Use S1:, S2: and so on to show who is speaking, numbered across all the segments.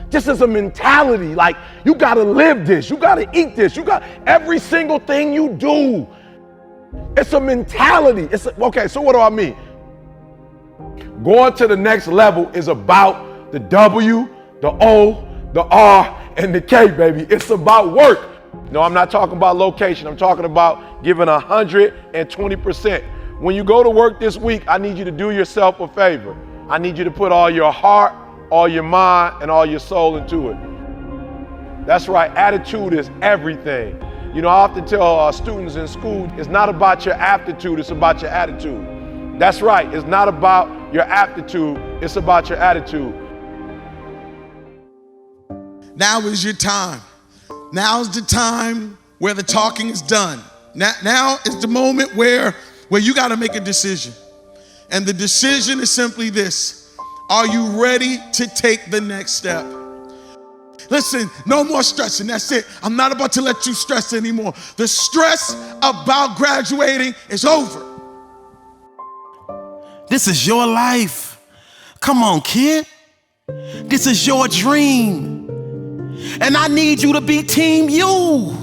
S1: Just as a mentality, like you gotta live this, you gotta eat this, you got every single thing you do. It's a mentality. Okay, so what do I mean? Going to the next level is about the W, the O, the R, and the K, baby. It's about work. No, I'm not talking about location. I'm talking about giving 120%. When you go to work this week, I need you to do yourself a favor. I need you to put all your heart, all your mind, and all your soul into it. That's right, attitude is everything. You know, I often tell students in school, it's not about your aptitude, it's about your attitude. That's right, it's not about your aptitude, it's about your attitude.
S2: Now is your time. Now's the time where the talking is done. Now is the moment where you got to make a decision. And the decision is simply this. Are you ready to take the next step? Listen, no more stressing. That's it. I'm not about to let you stress anymore. The stress about graduating is over.
S3: This is your life. Come on, kid. This is your dream. And I need you to be Team You.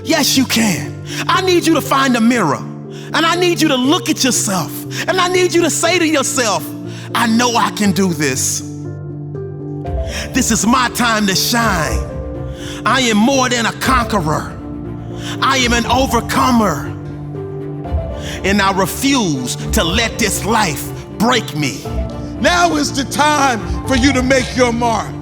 S3: Yes, you can. I need you to find a mirror. And I need you to look at yourself. And I need you to say to yourself, I know I can do this. This is my time to shine. I am more than a conqueror. I am an overcomer. And I refuse to let this life break me.
S2: Now is the time for you to make your mark.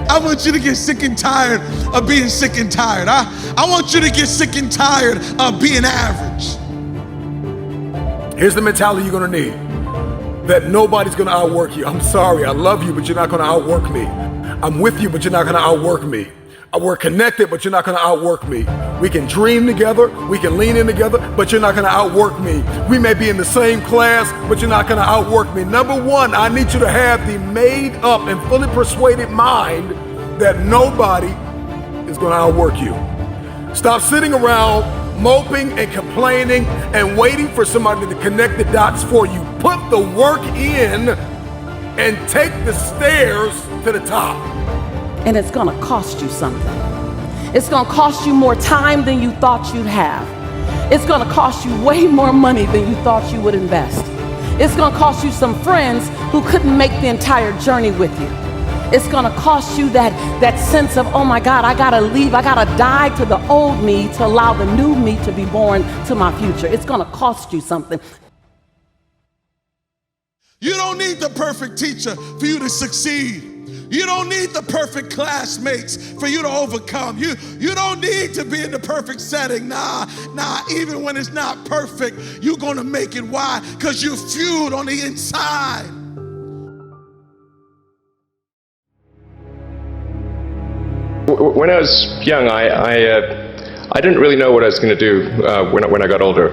S2: I want you to get sick and tired of being sick and tired. I want you to get sick and tired of being average.
S4: Here's the mentality you're gonna need. That nobody's gonna outwork you. I'm sorry, I love you, but you're not gonna outwork me. I'm with you, but you're not gonna outwork me. We're connected, but you're not gonna outwork me. We can dream together, we can lean in together, but you're not gonna outwork me. We may be in the same class, but you're not gonna outwork me. Number one, I need you to have the made up and fully persuaded mind that nobody is gonna outwork you. Stop sitting around moping and complaining and waiting for somebody to connect the dots for you. Put the work in and take the stairs to the top.
S5: And it's gonna cost you something. It's gonna cost you more time than you thought you'd have. It's gonna cost you way more money than you thought you would invest. It's gonna cost you some friends who couldn't make the entire journey with you. It's gonna cost you that sense of, oh my God, I gotta leave, I gotta die to the old me to allow the new me to be born to my future. It's gonna cost you something.
S2: You don't need the perfect teacher for you to succeed. You don't need the perfect classmates for you to overcome. You don't need to be in the perfect setting. Nah, even when it's not perfect, you're gonna make it. Why? Because you're fueled on the inside.
S6: When I was young, I didn't really know what I was going to do when I got older.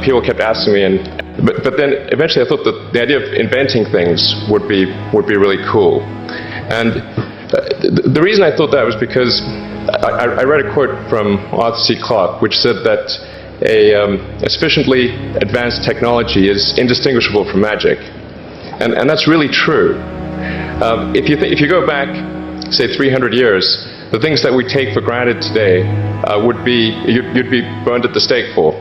S6: People kept asking me, but then eventually I thought that the idea of inventing things would be really cool. And the reason I thought that was because I read a quote from Arthur C. Clarke, which said that a sufficiently advanced technology is indistinguishable from magic, and that's really true. If you go back, say 300 years, the things that we take for granted today would be you'd be burned at the stake for.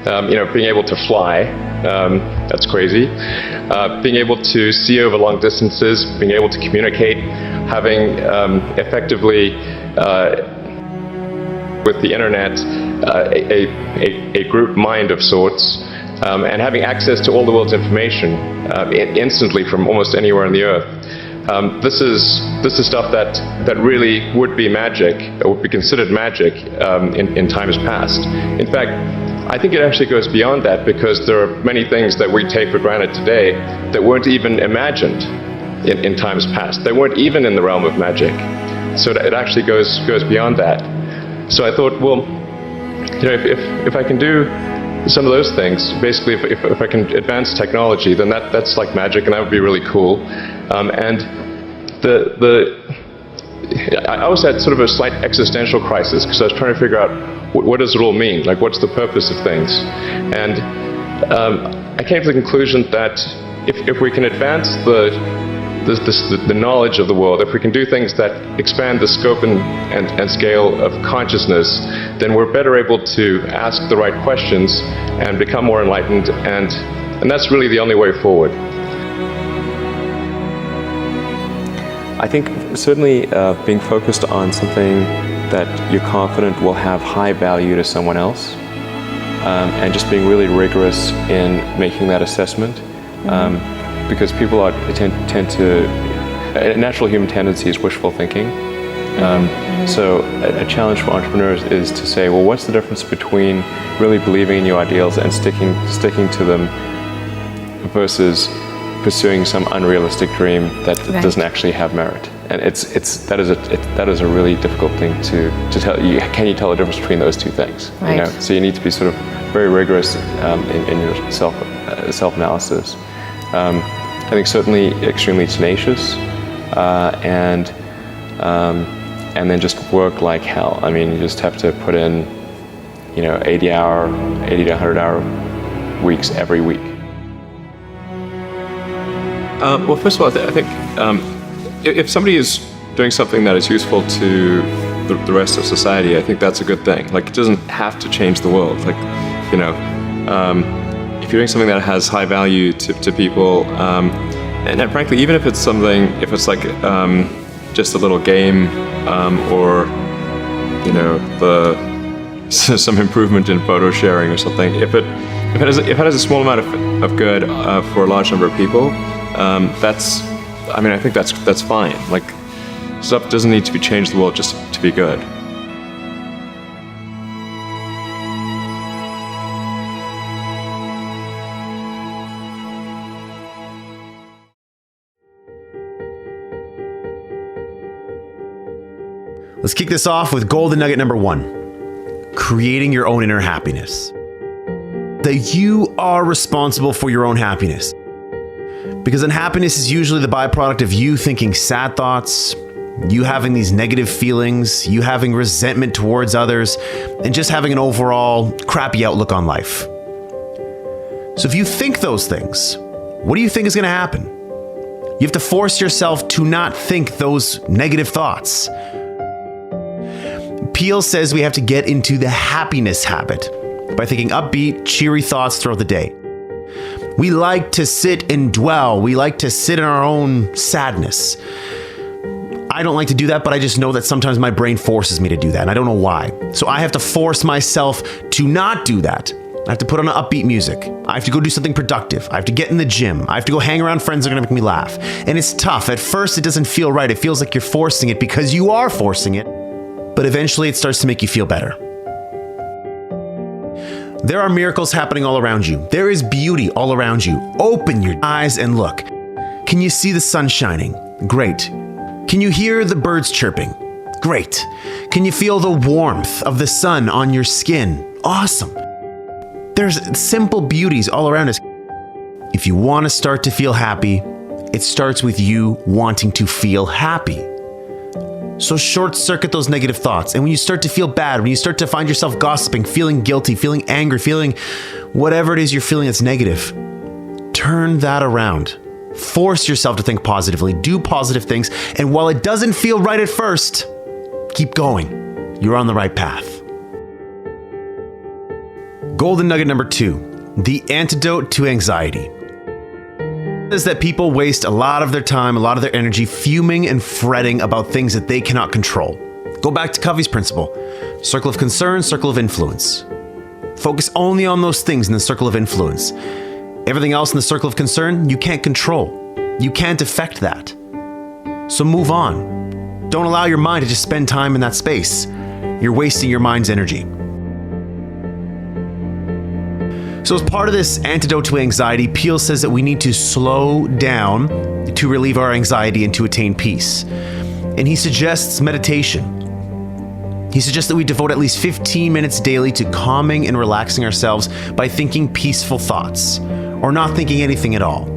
S6: Being able to fly, that's crazy. Being able to see over long distances, being able to communicate, having effectively with the internet a group mind of sorts, and having access to all the world's information instantly from almost anywhere on the earth. This is stuff that really would be magic, or would be considered magic in times past. In fact, I think it actually goes beyond that, because there are many things that we take for granted today that weren't even imagined in times past. They weren't even in the realm of magic. So it actually goes beyond that. So I thought, well, if I can do some of those things, basically if I can advance technology, then that's like magic, and that would be really cool. And I always had sort of a slight existential crisis, because I was trying to figure out what does it all mean? Like, what's the purpose of things? And I came to the conclusion that if we can advance the the knowledge of the world, if we can do things that expand the scope and scale of consciousness, then we're better able to ask the right questions and become more enlightened, and that's really the only way forward.
S7: I think certainly being focused on something that you're confident will have high value to someone else, and just being really rigorous in making that assessment, because people tend to, a natural human tendency is wishful thinking. So a challenge for entrepreneurs is to say, well, what's the difference between really believing in your ideals and sticking to them versus pursuing some unrealistic dream that doesn't actually have merit? And that is a really difficult thing to tell. Can you tell the difference between those two things?
S8: Right.
S7: You know? So you need to be sort of very rigorous in your self-analysis. I think certainly extremely tenacious, and then just work like hell. I mean, you just have to put in, 80 to 100 hour weeks every week. Well, first of all, I think if somebody is doing something that is useful to the rest of society, I think that's a good thing. Like, it doesn't have to change the world. Like, if you're doing something that has high value to people, and frankly, even if it's like just a little game, or some improvement in photo sharing or something, if it has a small amount of good for a large number of people, I think that's fine. Like, stuff doesn't need to change the world just to be good.
S9: Let's kick this off with golden nugget number 1, creating your own inner happiness. That you are responsible for your own happiness. Because unhappiness is usually the byproduct of you thinking sad thoughts, you having these negative feelings, you having resentment towards others, and just having an overall crappy outlook on life. So if you think those things, what do you think is going to happen? You have to force yourself to not think those negative thoughts. Peel says we have to get into the happiness habit by thinking upbeat, cheery thoughts throughout the day. We like to sit and dwell. We like to sit in our own sadness. I don't like to do that, but I just know that sometimes my brain forces me to do that, and I don't know why. So I have to force myself to not do that. I have to put on upbeat music. I have to go do something productive. I have to get in the gym. I have to go hang around friends that are going to make me laugh. And it's tough. At first, it doesn't feel right. It feels like you're forcing it because you are forcing it. But eventually, it starts to make you feel better. There are miracles happening all around you. There is beauty all around you. Open your eyes and look. Can you see the sun shining? Great. Can you hear the birds chirping? Great. Can you feel the warmth of the sun on your skin? Awesome. There's simple beauties all around us. If you want to start to feel happy, it starts with you wanting to feel happy. So short circuit those negative thoughts. And when you start to feel bad, when you start to find yourself gossiping, feeling guilty, feeling angry, feeling whatever it is you're feeling that's negative, turn that around. Force yourself to think positively, do positive things. And while it doesn't feel right at first, keep going. You're on the right path. Golden nugget number 2, the antidote to anxiety. Is that people waste a lot of their time, a lot of their energy fuming and fretting about things that they cannot control. Go back to Covey's principle. Circle of concern, circle of influence. Focus only on those things in the circle of influence. Everything else in the circle of concern, you can't control. You can't affect that. So move on. Don't allow your mind to just spend time in that space. You're wasting your mind's energy. So as part of this antidote to anxiety, Peel says that we need to slow down to relieve our anxiety and to attain peace. And he suggests meditation. He suggests that we devote at least 15 minutes daily to calming and relaxing ourselves by thinking peaceful thoughts, or not thinking anything at all.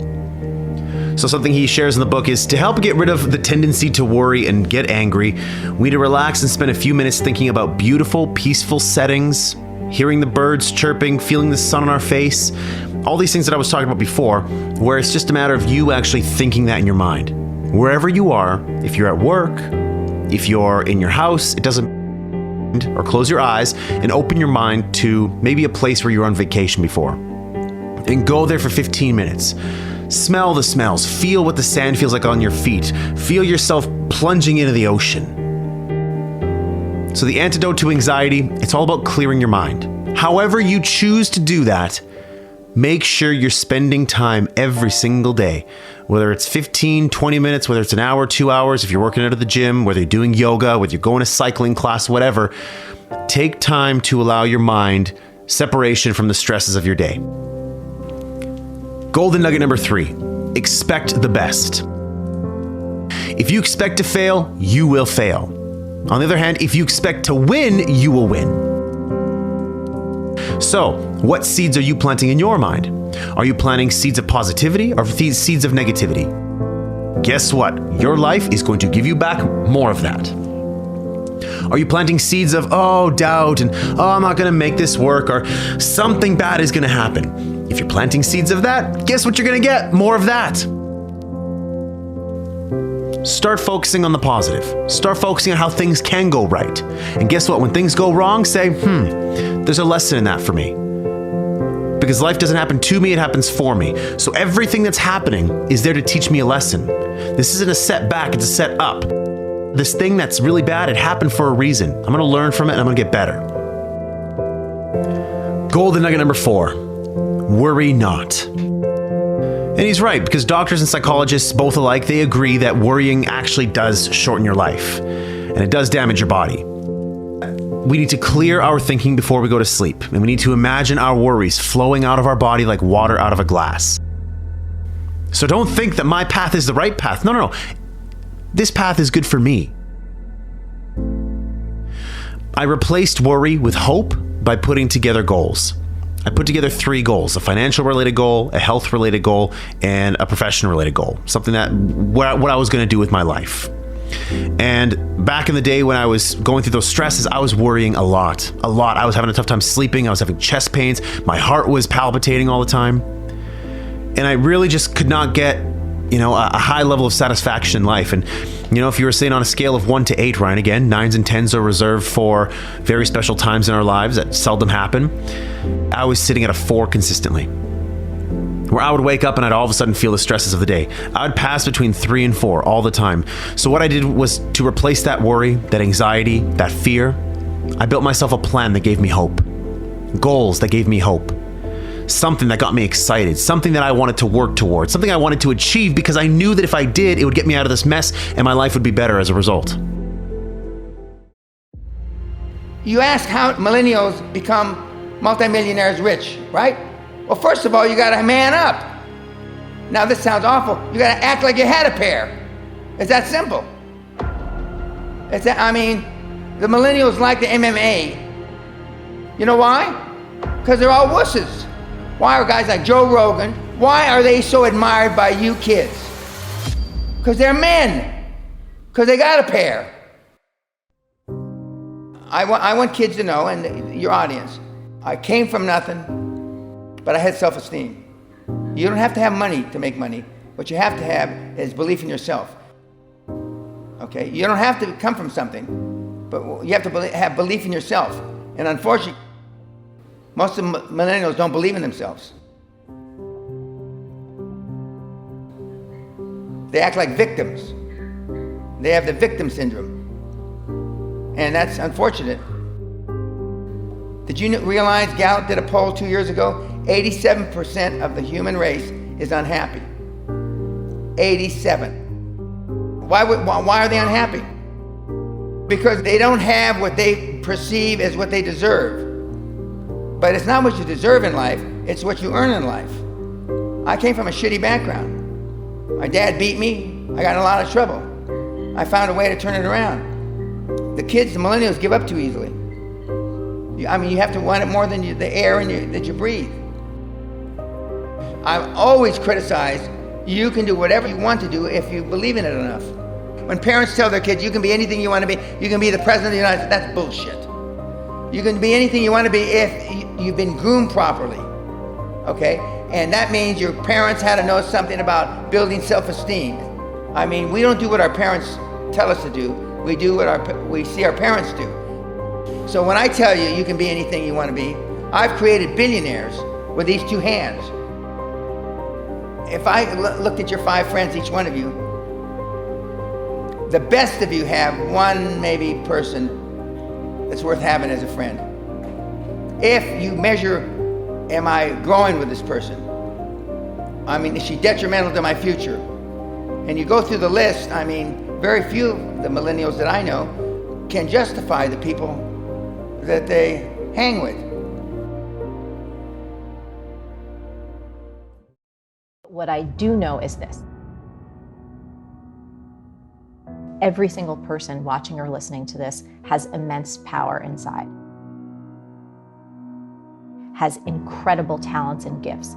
S9: So something he shares in the book is to help get rid of the tendency to worry and get angry, we need to relax and spend a few minutes thinking about beautiful, peaceful settings, hearing the birds chirping, feeling the sun on our face, all these things that I was talking about before, where it's just a matter of you actually thinking that in your mind. Wherever you are, if you're at work, if you're in your house, it doesn't, or close your eyes and open your mind to maybe a place where you were on vacation before. And go there for 15 minutes. Smell the smells, feel what the sand feels like on your feet, feel yourself plunging into the ocean. So the antidote to anxiety, it's all about clearing your mind. However you choose to do that, make sure you're spending time every single day, whether it's 15, 20 minutes, whether it's an hour, 2 hours, if you're working out at the gym, whether you're doing yoga, whether you're going to cycling class, whatever, take time to allow your mind separation from the stresses of your day. Golden nugget number 3, expect the best. If you expect to fail, you will fail. On the other hand, if you expect to win, you will win. So, what seeds are you planting in your mind? Are you planting seeds of positivity or seeds of negativity? Guess what? Your life is going to give you back more of that. Are you planting seeds of, doubt and, I'm not going to make this work, or something bad is going to happen? If you're planting seeds of that, guess what you're going to get? More of that. Start focusing on the positive. Start focusing on how things can go right. And guess what? When things go wrong, say, there's a lesson in that for me. Because life doesn't happen to me, it happens for me. So everything that's happening is there to teach me a lesson. This isn't a setback, it's a set up. This thing that's really bad, it happened for a reason. I'm going to learn from it and I'm going to get better. Golden nugget number 4, worry not. And he's right, because doctors and psychologists, both alike, they agree that worrying actually does shorten your life. And it does damage your body. We need to clear our thinking before we go to sleep. And we need to imagine our worries flowing out of our body like water out of a glass. So don't think that my path is the right path. No. This path is good for me. I replaced worry with hope by putting together goals. I put together 3 goals: a financial related goal, a health related goal, and a profession related goal. Something that what I was going to do with my life. And back in the day when I was going through those stresses, I was worrying a lot. I was having a tough time sleeping. I was having chest pains. My heart was palpitating all the time. And I really just could not get, a high level of satisfaction in life. And, if you were saying on a scale of 1 to 8, Ryan, again, 9s and 10s are reserved for very special times in our lives that seldom happen. I was sitting at a 4 consistently, where I would wake up and I'd all of a sudden feel the stresses of the day. I would pass between 3 and 4 all the time. So what I did was to replace that worry, that anxiety, that fear. I built myself a plan that gave me hope. Goals that gave me hope. Something that got me excited. Something that I wanted to work towards. Something I wanted to achieve because I knew that if I did, it would get me out of this mess and my life would be better as a result.
S8: You ask how millennials become multimillionaires rich, right? Well, first of all, you gotta man up. Now this sounds awful. You gotta act like you had a pair. It's that simple. The millennials like the MMA. You know why? Because they're all wusses. Why are guys like Joe Rogan, why are they so admired by you kids? Because they're men. Because they got a pair. I want kids to know, and your audience, I came from nothing, but I had self-esteem. You don't have to have money to make money. What you have to have is belief in yourself. Okay? You don't have to come from something, but you have to have belief in yourself. And unfortunately, most of the millennials don't believe in themselves. They act like victims. They have the victim syndrome. And that's unfortunate. Did you realize Gallup did a poll 2 years ago? 87% of the human race is unhappy. 87. Why are they unhappy? Because they don't have what they perceive as what they deserve. But it's not what you deserve in life, it's what you earn in life. I came from a shitty background. My dad beat me, I got in a lot of trouble. I found a way to turn it around. The kids, the millennials, give up too easily. You have to want it more than the air that you breathe. I've always criticized, you can do whatever you want to do if you believe in it enough. When parents tell their kids, you can be anything you want to be, you can be the president of the United States, that's bullshit. You can be anything you want to be if you've been groomed properly, okay? And that means your parents had to know something about building self-esteem. I mean, we don't do what our parents tell us to do. We do what we see our parents do. So when I tell you can be anything you want to be, I've created billionaires with these two hands. If I looked at your 5 friends, each one of you, the best of you have one maybe person that's worth having as a friend. If you measure, am I growing with this person? I mean, is she detrimental to my future? And you go through the list, I mean, very few of the millennials that I know can justify the people that they hang with.
S10: What I do know is this. Every single person watching or listening to this has immense power inside, has incredible talents and gifts,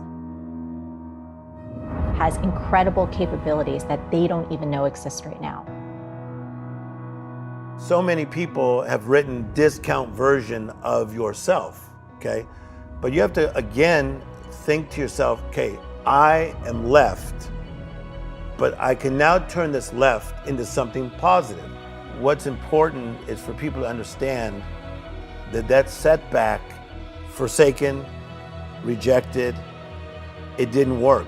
S10: has incredible capabilities that they don't even know exist right now.
S11: So many people have written discount version of yourself, okay? But you have to, again, think to yourself, okay, I am left, but I can now turn this left into something positive. What's important is for people to understand that that setback, forsaken, rejected, it didn't work.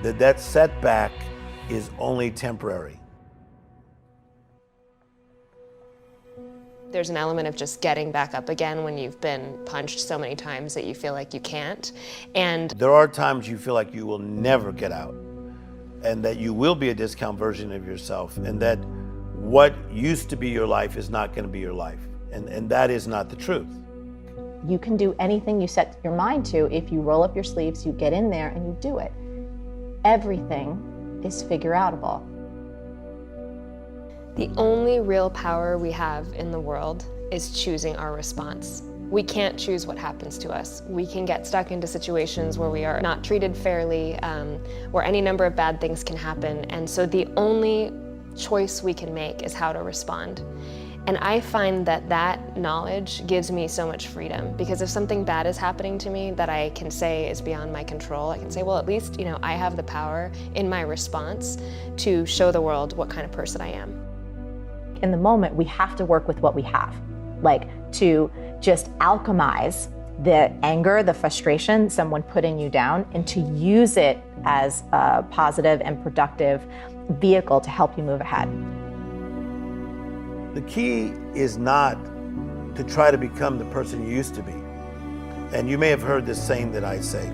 S11: That setback is only temporary.
S12: There's an element of just getting back up again when you've been punched so many times that you feel like you can't. And
S11: there are times you feel like you will never get out, and that you will be a discount version of yourself, and that what used to be your life is not going to be your life. And that is not the truth.
S10: You can do anything you set your mind to if you roll up your sleeves, you get in there and you do it. Everything is figure-outable.
S12: The only real power we have in the world is choosing our response. We can't choose what happens to us. We can get stuck into situations where we are not treated fairly, where any number of bad things can happen. And so the only choice we can make is how to respond. And I find that that knowledge gives me so much freedom, because if something bad is happening to me that I can say is beyond my control, I can say, well, at least, I have the power in my response to show the world what kind of person I am.
S10: In the moment, we have to work with what we have, like to just alchemize the anger, the frustration, someone putting you down, and to use it as a positive and productive vehicle to help you move ahead.
S11: The key is not to try to become the person you used to be. And you may have heard this saying that I say,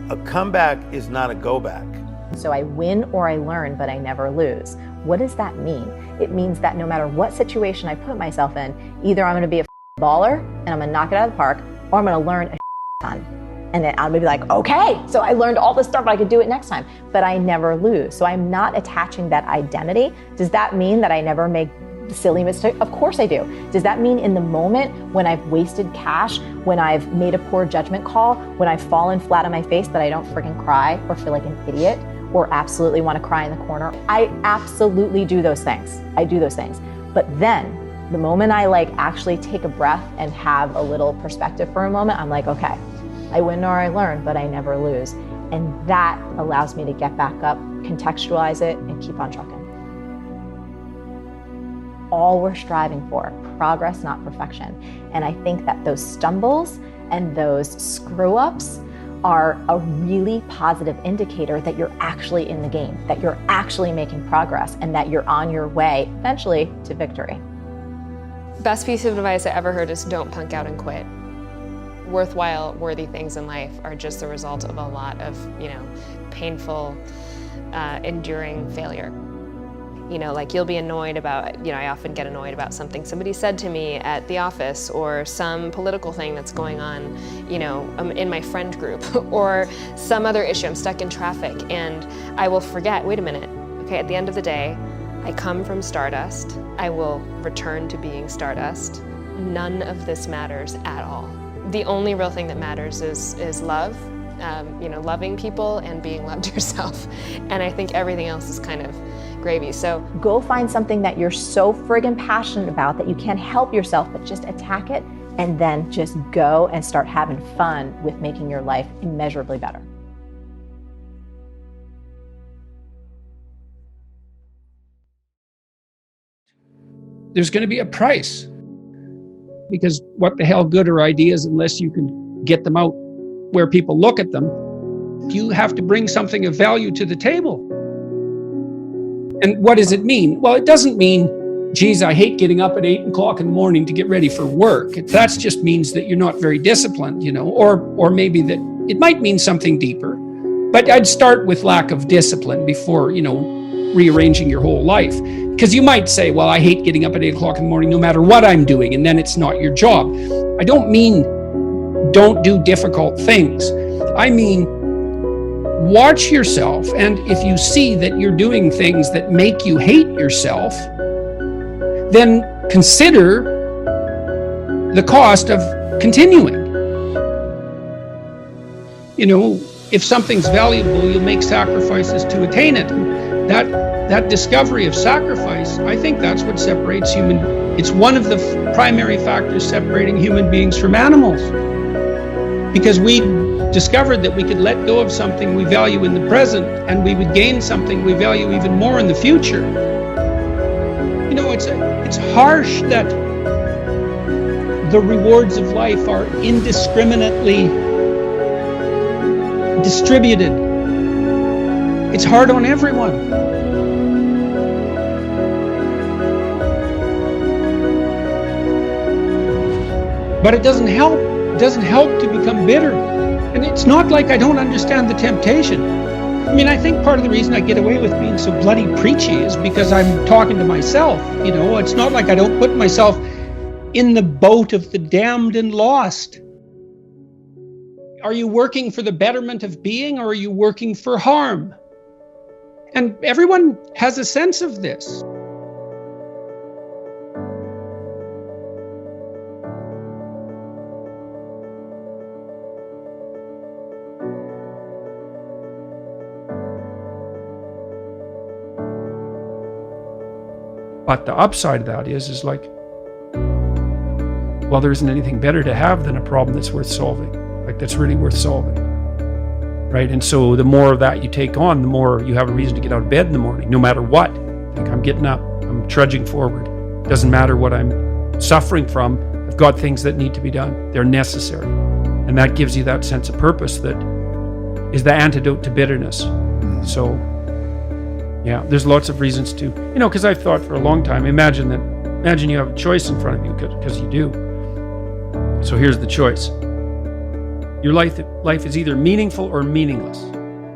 S11: a comeback is not a go back.
S10: So I win or I learn, but I never lose. What does that mean? It means that no matter what situation I put myself in, either I'm gonna be a baller and I'm gonna knock it out of the park, or I'm gonna learn a ton. And then I'm gonna be like, okay, so I learned all this stuff, but I could do it next time. But I never lose. So I'm not attaching that identity. Does that mean that I never make silly mistake? Of course I do. Does that mean in the moment when I've wasted cash, when I've made a poor judgment call, when I've fallen flat on my face, that I don't freaking cry or feel like an idiot or absolutely want to cry in the corner? I absolutely do those things. I do those things. But then the moment I actually take a breath and have a little perspective for a moment, I'm like, okay, I win or I learn, but I never lose. And that allows me to get back up, contextualize it, and keep on trucking. All we're striving for, progress, not perfection. And I think that those stumbles and those screw-ups are a really positive indicator that you're actually in the game, that you're actually making progress, and that you're on your way eventually to victory.
S12: Best piece of advice I ever heard is don't punk out and quit. Worthwhile, worthy things in life are just the result of a lot of, painful, enduring failure. You'll be annoyed about, I often get annoyed about something somebody said to me at the office, or some political thing that's going on, in my friend group, or some other issue. I'm stuck in traffic, and I will forget, wait a minute, okay, at the end of the day, I come from stardust. I will return to being stardust. None of this matters at all. The only real thing that matters is love, loving people and being loved yourself. And I think everything else is kind of gravy. So
S10: go find something that you're so friggin' passionate about that you can't help yourself, but just attack it, and then just go and start having fun with making your life immeasurably better.
S13: there's going to be a price. Because what the hell good are ideas unless you can get them out where people look at them? You have to bring something of value to the table. And what does it mean? Well, it doesn't mean, geez, I hate getting up at 8 o'clock in the morning to get ready for work. That just means that you're not very disciplined, or maybe that it might mean something deeper. But I'd start with lack of discipline before, rearranging your whole life. Because you might say, well, I hate getting up at 8 o'clock in the morning no matter what I'm doing, and then it's not your job. I don't mean don't do difficult things. I mean, watch yourself, and if you see that you're doing things that make you hate yourself, then consider the cost of continuing. If something's valuable, you'll make sacrifices to attain it. That discovery of sacrifice, I think that's what separates it's one of the primary factors separating human beings from animals. Because we discovered that we could let go of something we value in the present, and we would gain something we value even more in the future. It's harsh that the rewards of life are indiscriminately distributed. It's hard on everyone. But it doesn't help. It doesn't help to become bitter. And it's not like I don't understand the temptation. I think part of the reason I get away with being so bloody preachy is because I'm talking to myself. It's not like I don't put myself in the boat of the damned and lost. Are you working for the betterment of being, or are you working for harm? And everyone has a sense of this. But the upside of that is like, well, there isn't anything better to have than a problem that's worth solving, that's really worth solving, right? And so the more of that you take on, the more you have a reason to get out of bed in the morning, no matter what. I'm getting up, I'm trudging forward. Doesn't matter what I'm suffering from, I've got things that need to be done. They're necessary. And that gives you that sense of purpose that is the antidote to bitterness. So, yeah, there's lots of reasons to, because I've thought for a long time, imagine you have a choice in front of you, because you do. So here's the choice. Your life is either meaningful or meaningless.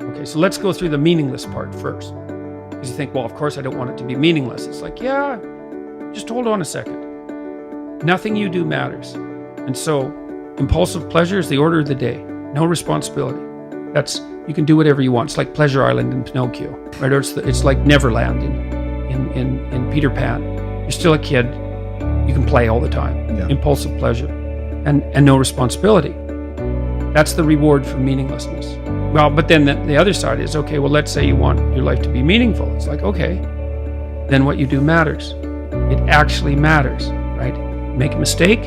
S13: Okay, so let's go through the meaningless part first. Because you think, well, of course I don't want it to be meaningless. It's like, yeah, just hold on a second. Nothing you do matters. And so impulsive pleasure is the order of the day. No responsibility. You can do whatever you want. It's like Pleasure Island in Pinocchio, right? Or it's like Neverland in Peter Pan. You're still a kid. You can play all the time. Yeah. Impulsive pleasure and no responsibility. That's the reward for meaninglessness. Well, but then the other side is, okay, well, let's say you want your life to be meaningful. It's like, okay, then what you do matters. It actually matters, right? Make a mistake,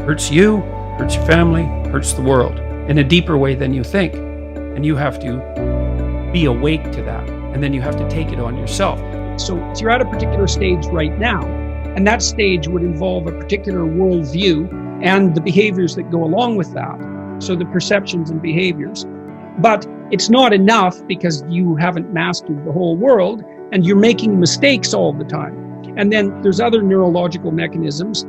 S13: hurts you, hurts your family, hurts the world in a deeper way than you think. And you have to be awake to that. And then you have to take it on yourself. So you're at a particular stage right now, and that stage would involve a particular worldview and the behaviors that go along with that. So the perceptions and behaviors. But it's not enough because you haven't mastered the whole world and you're making mistakes all the time. And then there's other neurological mechanisms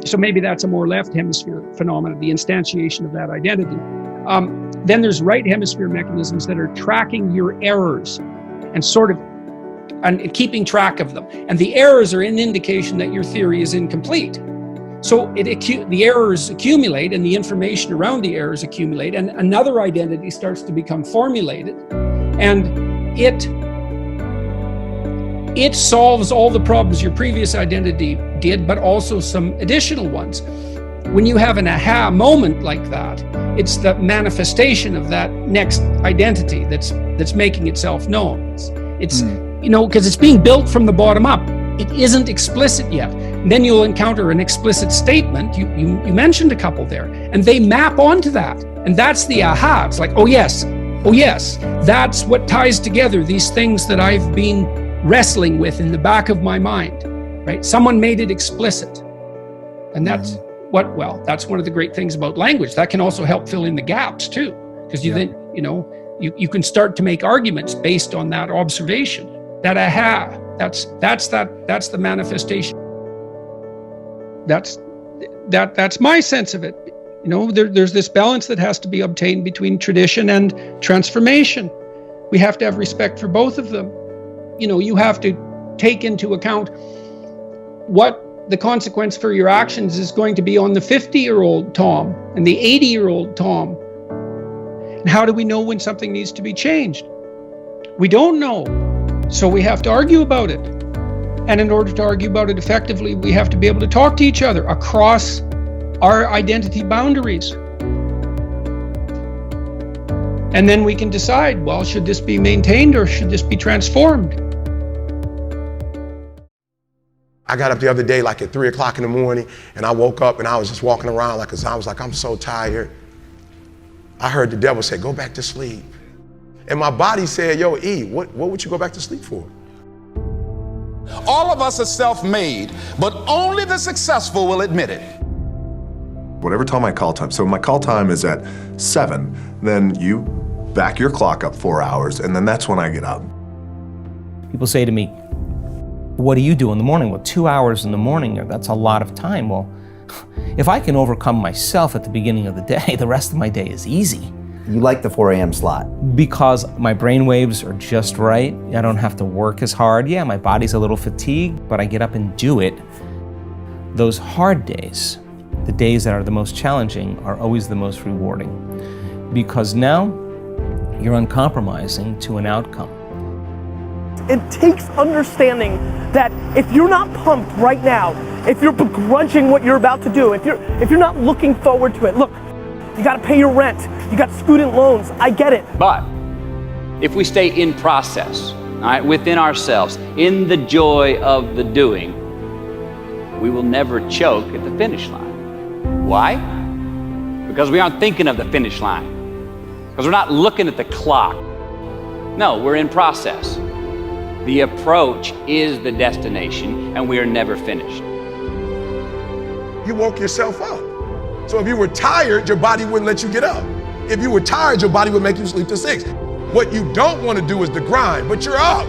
S13: so maybe that's a more left hemisphere phenomenon, the instantiation of that identity. Then there's right hemisphere mechanisms that are tracking your errors and keeping track of them. And the errors are an indication that your theory is incomplete. So the errors accumulate and the information around the errors accumulate, and another identity starts to become formulated, and it solves all the problems your previous identity did, but also some additional ones. When you have an aha moment like that, it's the manifestation of that next identity that's making itself known. It's because it's being built from the bottom up. It isn't explicit yet. And then you'll encounter an explicit statement. You mentioned a couple there, and they map onto that. And that's the aha. It's like, oh yes, that's what ties together these things that I've been wrestling with in the back of my mind. right? Someone made it explicit. And that's that's one of the great things about language. That can also help fill in the gaps too, because then, you can start to make arguments based on that observation. That aha, that's the manifestation. That's my sense of it. There's this balance that has to be obtained between tradition and transformation. We have to have respect for both of them. You have to take into account what the consequence for your actions is going to be on the 50-year-old Tom and the 80-year-old Tom. And how do we know when something needs to be changed? We don't know. So we have to argue about it. And in order to argue about it effectively, we have to be able to talk to each other across our identity boundaries. And then we can decide, well, should this be maintained or should this be transformed?
S1: I got up the other day like at 3 o'clock in the morning, and I woke up and I was just walking around I was like, I'm so tired. I heard the devil say, go back to sleep. And my body said, yo, E, what would you go back to sleep for?
S14: All of us are self-made, but only the successful will admit it.
S15: Whatever time my call time, so my call time is at 7, then you back your clock up 4 hours, and then that's when I get up.
S16: People say to me, what do you do in the morning? Well, 2 hours in the morning, that's a lot of time. Well, if I can overcome myself at the beginning of the day, the rest of my day is easy.
S17: You like the 4 a.m. slot?
S16: Because my brain waves are just right. I don't have to work as hard. Yeah, my body's a little fatigued, but I get up and do it. Those hard days, the days that are the most challenging, are always the most rewarding. Because now you're uncompromising to an outcome.
S18: It takes understanding that if you're not pumped right now, if you're begrudging what you're about to do, if you're not looking forward to it, look, you gotta pay your rent, you got student loans, I get it.
S19: But if we stay in process, all right, within ourselves, in the joy of the doing, we will never choke at the finish line. Why? Because we aren't thinking of the finish line. Because we're not looking at the clock. No, we're in process. The approach is the destination, and we are never finished.
S1: You woke yourself up. So if you were tired, your body wouldn't let you get up. If you were tired, your body would make you sleep till 6. What you don't want to do is the grind, but you're up.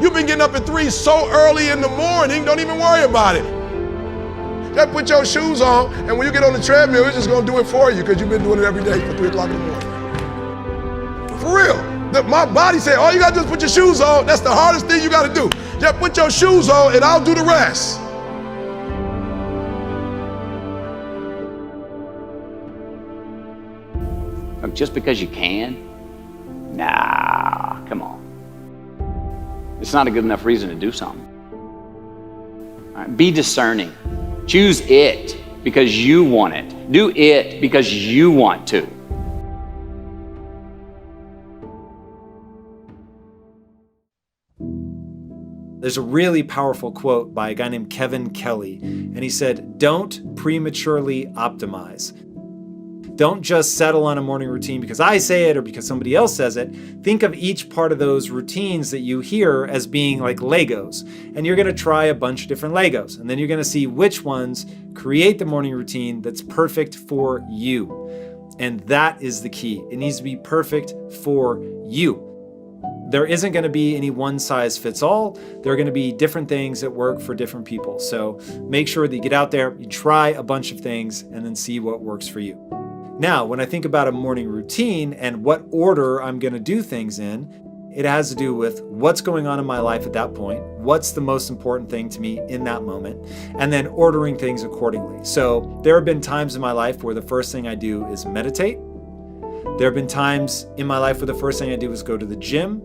S1: You've been getting up at 3 so early in the morning, don't even worry about it. Just put your shoes on, and when you get on the treadmill, it's just gonna do it for you because you've been doing it every day for 3 o'clock in the morning. For real. My body said, all you gotta do is put your shoes on. That's the hardest thing you gotta do. Just put your shoes on and I'll do the rest.
S19: Just because you can? Nah, come on. It's not a good enough reason to do something. All right, be discerning. Choose it because you want it. Do it because you want to.
S20: There's a really powerful quote by a guy named Kevin Kelly, and he said, don't prematurely optimize. Don't just settle on a morning routine because I say it or because somebody else says it. Think of each part of those routines that you hear as being like Legos, and you're gonna try a bunch of different Legos, and then you're gonna see which ones create the morning routine that's perfect for you. And that is the key. It needs to be perfect for you. There isn't going to be any one size fits all. There are going to be different things that work for different people. So make sure that you get out there, you try a bunch of things, and then see what works for you. Now, when I think about a morning routine and what order I'm going to do things in, it has to do with what's going on in my life at that point, what's the most important thing to me in that moment, and then ordering things accordingly. So there have been times in my life where the first thing I do is meditate. There have been times in my life where the first thing I do is go to the gym.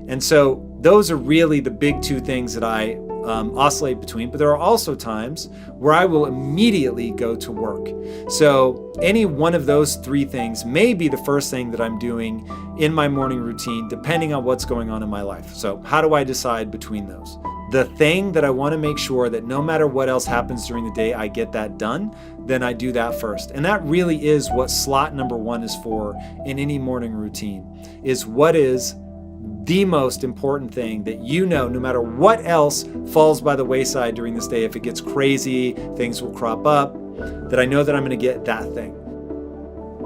S20: And so those are really the big two things that I oscillate between, but there are also times where I will immediately go to work. So any one of those three things may be the first thing that I'm doing in my morning routine, depending on what's going on in my life. So how do I decide between those? The thing that I want to make sure that no matter what else happens during the day, I get that done, then I do that first. And that really is what slot number 1 is for in any morning routine, is what is the most important thing that you know, no matter what else falls by the wayside during this day, if it gets crazy, things will crop up, that I know that I'm going to get that thing.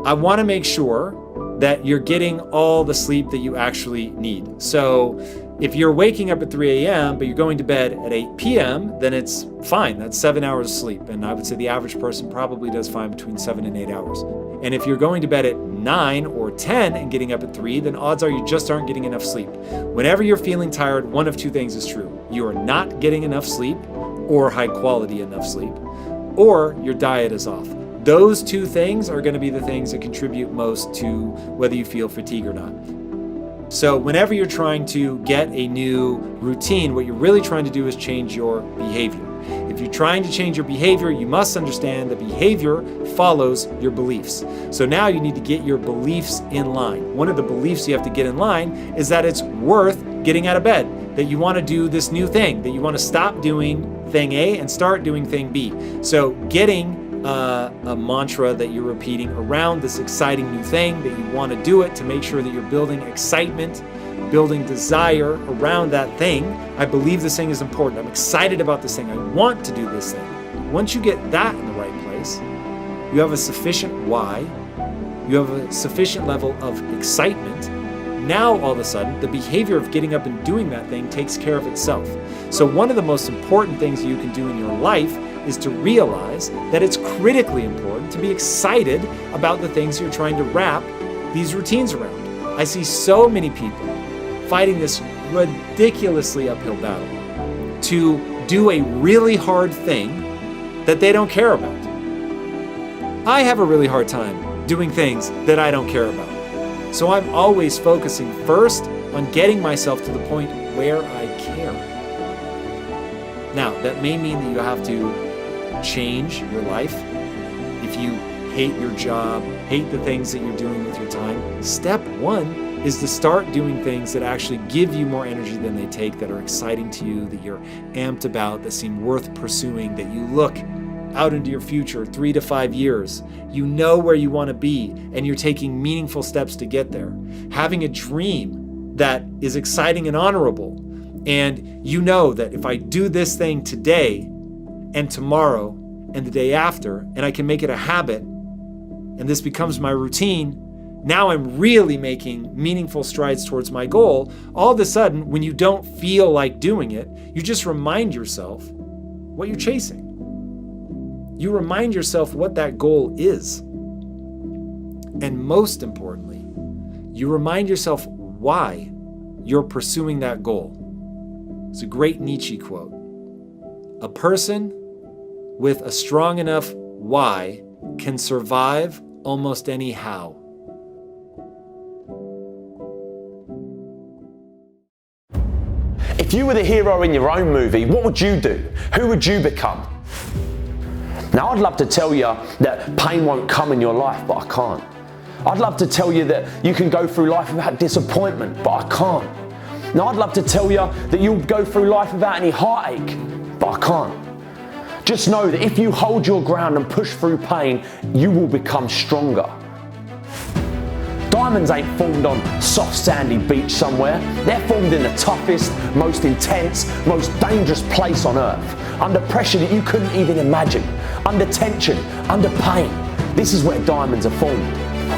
S20: I want to make sure that you're getting all the sleep that you actually need. So if you're waking up at 3 a.m., but you're going to bed at 8 p.m., then it's fine. That's 7 hours of sleep. And I would say the average person probably does fine between 7 and 8 hours. And if you're going to bed at 9 or 10 and getting up at 3, then odds are you just aren't getting enough sleep. Whenever you're feeling tired, one of two things is true. You are not getting enough sleep, or high quality enough sleep, or your diet is off. Those two things are going to be the things that contribute most to whether you feel fatigue or not. So whenever you're trying to get a new routine, what you're really trying to do is change your behavior. If you're trying to change your behavior, you must understand that behavior follows your beliefs. So now you need to get your beliefs in line. One of the beliefs you have to get in line is that it's worth getting out of bed, that you want to do this new thing, that you want to stop doing thing A and start doing thing B. So getting a mantra that you're repeating around this exciting new thing, that you want to do it, to make sure that you're building excitement, building desire around that thing. I believe this thing is important. I'm excited about this thing. I want to do this thing. Once you get that in the right place, you have a sufficient why, you have a sufficient level of excitement. Now, all of a sudden, the behavior of getting up and doing that thing takes care of itself. So one of the most important things you can do in your life is to realize that it's critically important to be excited about the things you're trying to wrap these routines around. I see so many people fighting this ridiculously uphill battle to do a really hard thing that they don't care about. I have a really hard time doing things that I don't care about. So I'm always focusing first on getting myself to the point where I care. Now, that may mean that you have to change your life. If you hate your job, hate the things that you're doing with your time, step one is to start doing things that actually give you more energy than they take, that are exciting to you, that you're amped about, that seem worth pursuing, that you look out into your future 3 to 5 years. You know where you want to be, and you're taking meaningful steps to get there. Having a dream that is exciting and honorable, and you know that if I do this thing today and tomorrow and the day after, and I can make it a habit, and this becomes my routine, now I'm really making meaningful strides towards my goal. All of a sudden, when you don't feel like doing it, you just remind yourself what you're chasing. You remind yourself what that goal is. And most importantly, you remind yourself why you're pursuing that goal. It's a great Nietzsche quote. A person with a strong enough why can survive almost any how.
S21: If you were the hero in your own movie, what would you do? Who would you become? Now, I'd love to tell you that pain won't come in your life, but I can't. I'd love to tell you that you can go through life without disappointment, but I can't. Now, I'd love to tell you that you'll go through life without any heartache, but I can't. Just know that if you hold your ground and push through pain, you will become stronger. Diamonds ain't formed on soft sandy beach somewhere. They're formed in the toughest, most intense, most dangerous place on earth. Under pressure that you couldn't even imagine. Under tension, under pain. This is where diamonds are formed.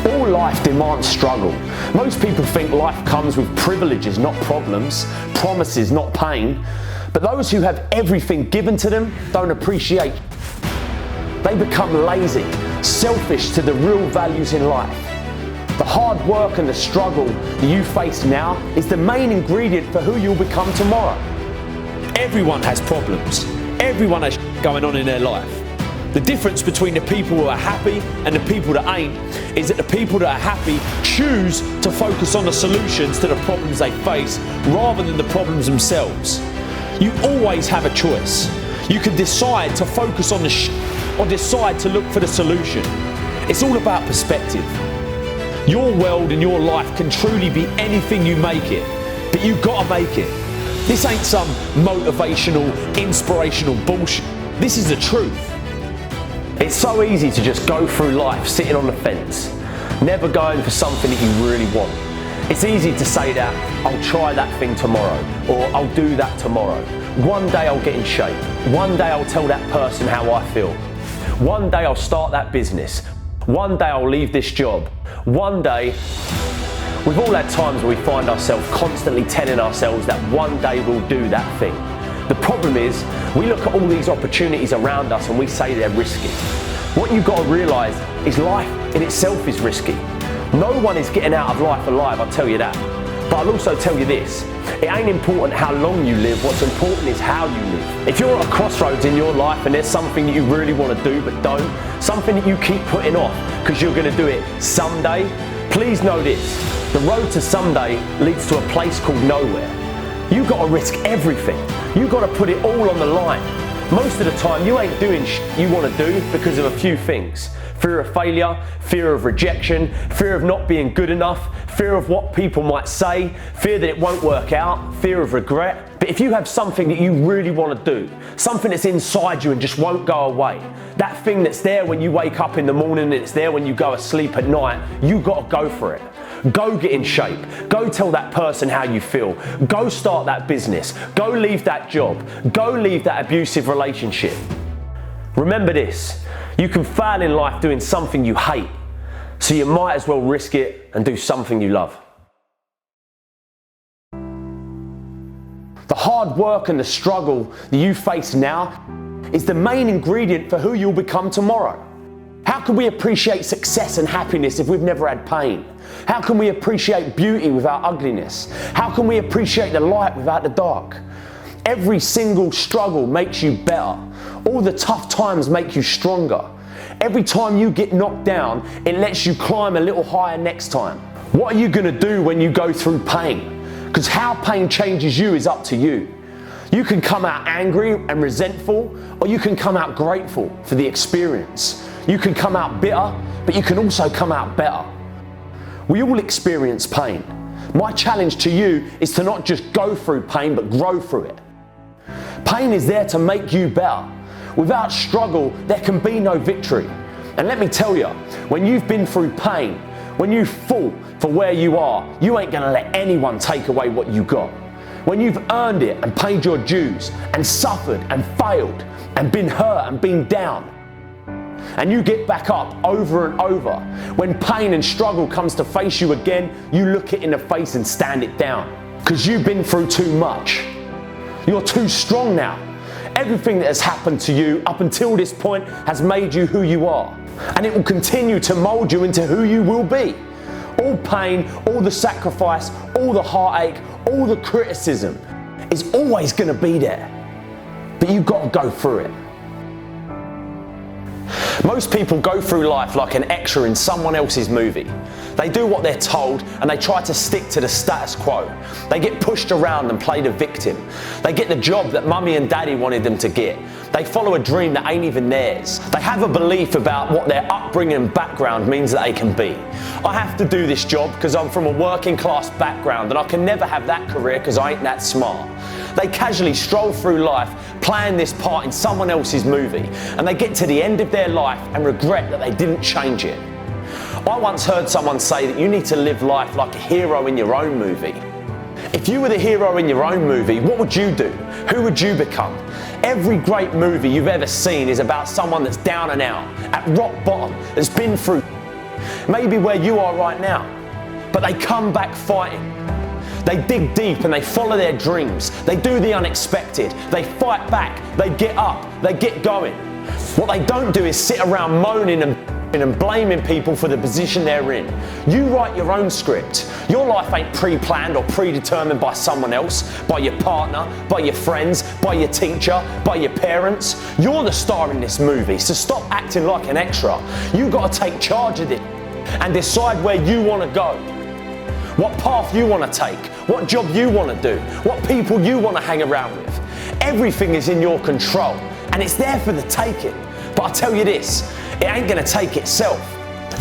S21: All life demands struggle. Most people think life comes with privileges, not problems, promises, not pain. But those who have everything given to them don't appreciate. They become lazy, selfish to the real values in life. The hard work and the struggle that you face now is the main ingredient for who you'll become tomorrow.
S22: Everyone has problems. Everyone has going on in their life. The difference between the people who are happy and the people that ain't is that the people that are happy choose to focus on the solutions to the problems they face rather than the problems themselves. You always have a choice. You can decide to focus on the or decide to look for the solution. It's all about perspective. Your world and your life can truly be anything you make it, but you've got to make it. This ain't some motivational, inspirational bullshit. This is the truth. It's so easy to just go through life sitting on the fence, never going for something that you really want.
S21: It's easy to say that I'll try that thing tomorrow, or I'll do that tomorrow. One day I'll get in shape. One day I'll tell that person how I feel. One day I'll start that business. One day I'll leave this job. One day. We've all had times where we find ourselves constantly telling ourselves that one day we'll do that thing. The problem is, we look at all these opportunities around us and we say they're risky. What you've got to realise is life in itself is risky. No one is getting out of life alive, I'll tell you that. But I'll also tell you this, it ain't important how long you live, what's important is how you live. If you're at a crossroads in your life and there's something that you really want to do but don't, something that you keep putting off because you're going to do it someday, please know this. The road to someday leads to a place called nowhere. You've got to risk everything. You've got to put it all on the line. Most of the time you ain't doing you want to do because of a few things. Fear of failure, fear of rejection, fear of not being good enough, fear of what people might say, fear that it won't work out, fear of regret. But if you have something that you really want to do, something that's inside you and just won't go away, that thing that's there when you wake up in the morning and it's there when you go to sleep at night, you got to go for it. Go get in shape. Go tell that person how you feel. Go start that business. Go leave that job. Go leave that abusive relationship. Remember this, you can fail in life doing something you hate, so you might as well risk it and do something you love. The hard work and the struggle that you face now is the main ingredient for who you'll become tomorrow. How can we appreciate success and happiness if we've never had pain? How can we appreciate beauty without ugliness? How can we appreciate the light without the dark? Every single struggle makes you better. All the tough times make you stronger. Every time you get knocked down, it lets you climb a little higher next time. What are you going to do when you go through pain? Because how pain changes you is up to you. You can come out angry and resentful, or you can come out grateful for the experience. You can come out bitter, but you can also come out better. We all experience pain. My challenge to you is to not just go through pain, but grow through it. Pain is there to make you better. Without struggle, there can be no victory. And let me tell you, when you've been through pain, when you fought for where you are, you ain't gonna let anyone take away what you got. When you've earned it and paid your dues and suffered and failed and been hurt and been down, and you get back up over and over, when pain and struggle comes to face you again, you look it in the face and stand it down. Because you've been through too much. You're too strong now. Everything that has happened to you up until this point has made you who you are. And it will continue to mold you into who you will be. All pain, all the sacrifice, all the heartache, all the criticism is always going to be there. But you've got to go through it. Most people go through life like an extra in someone else's movie. They do what they're told and they try to stick to the status quo. They get pushed around and play the victim. They get the job that mummy and daddy wanted them to get. They follow a dream that ain't even theirs. They have a belief about what their upbringing and background means that they can be. I have to do this job because I'm from a working class background and I can never have that career because I ain't that smart. They casually stroll through life playing this part in someone else's movie, and they get to the end of their life and regret that they didn't change it. I once heard someone say that you need to live life like a hero in your own movie. If you were the hero in your own movie, what would you do? Who would you become? Every great movie you've ever seen is about someone that's down and out, at rock bottom, that's been through maybe where you are right now, but they come back fighting. They dig deep and they follow their dreams. They do the unexpected. They fight back. They get up. They get going. What they don't do is sit around moaning and blaming people for the position they're in. You write your own script. Your life ain't pre-planned or predetermined by someone else, by your partner, by your friends, by your teacher, by your parents. You're the star in this movie, so stop acting like an extra. You got to take charge of it and decide where you want to go. What path you want to take, what job you want to do, what people you want to hang around with. Everything is in your control and it's there for the taking. But I tell you this, it ain't going to take itself.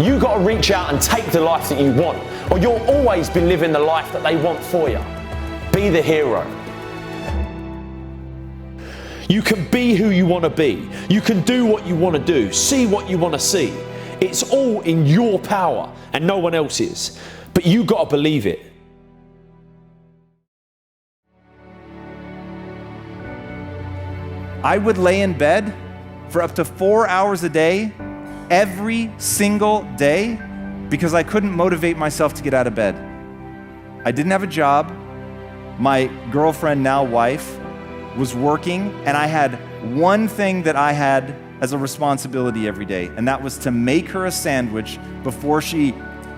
S21: You got to reach out and take the life that you want, or you'll always be living the life that they want for you. Be the hero.
S22: You can be who you want to be. You can do what you want to do, see what you want to see. It's all in your power and no one else's. But you got to believe it.
S3: I would lay in bed for up to 4 hours a day, every single day, because I couldn't motivate myself to get out of bed. I didn't have a job. My girlfriend, now wife, was working, and I had one thing that I had as a responsibility every day, and that was to make her a sandwich before she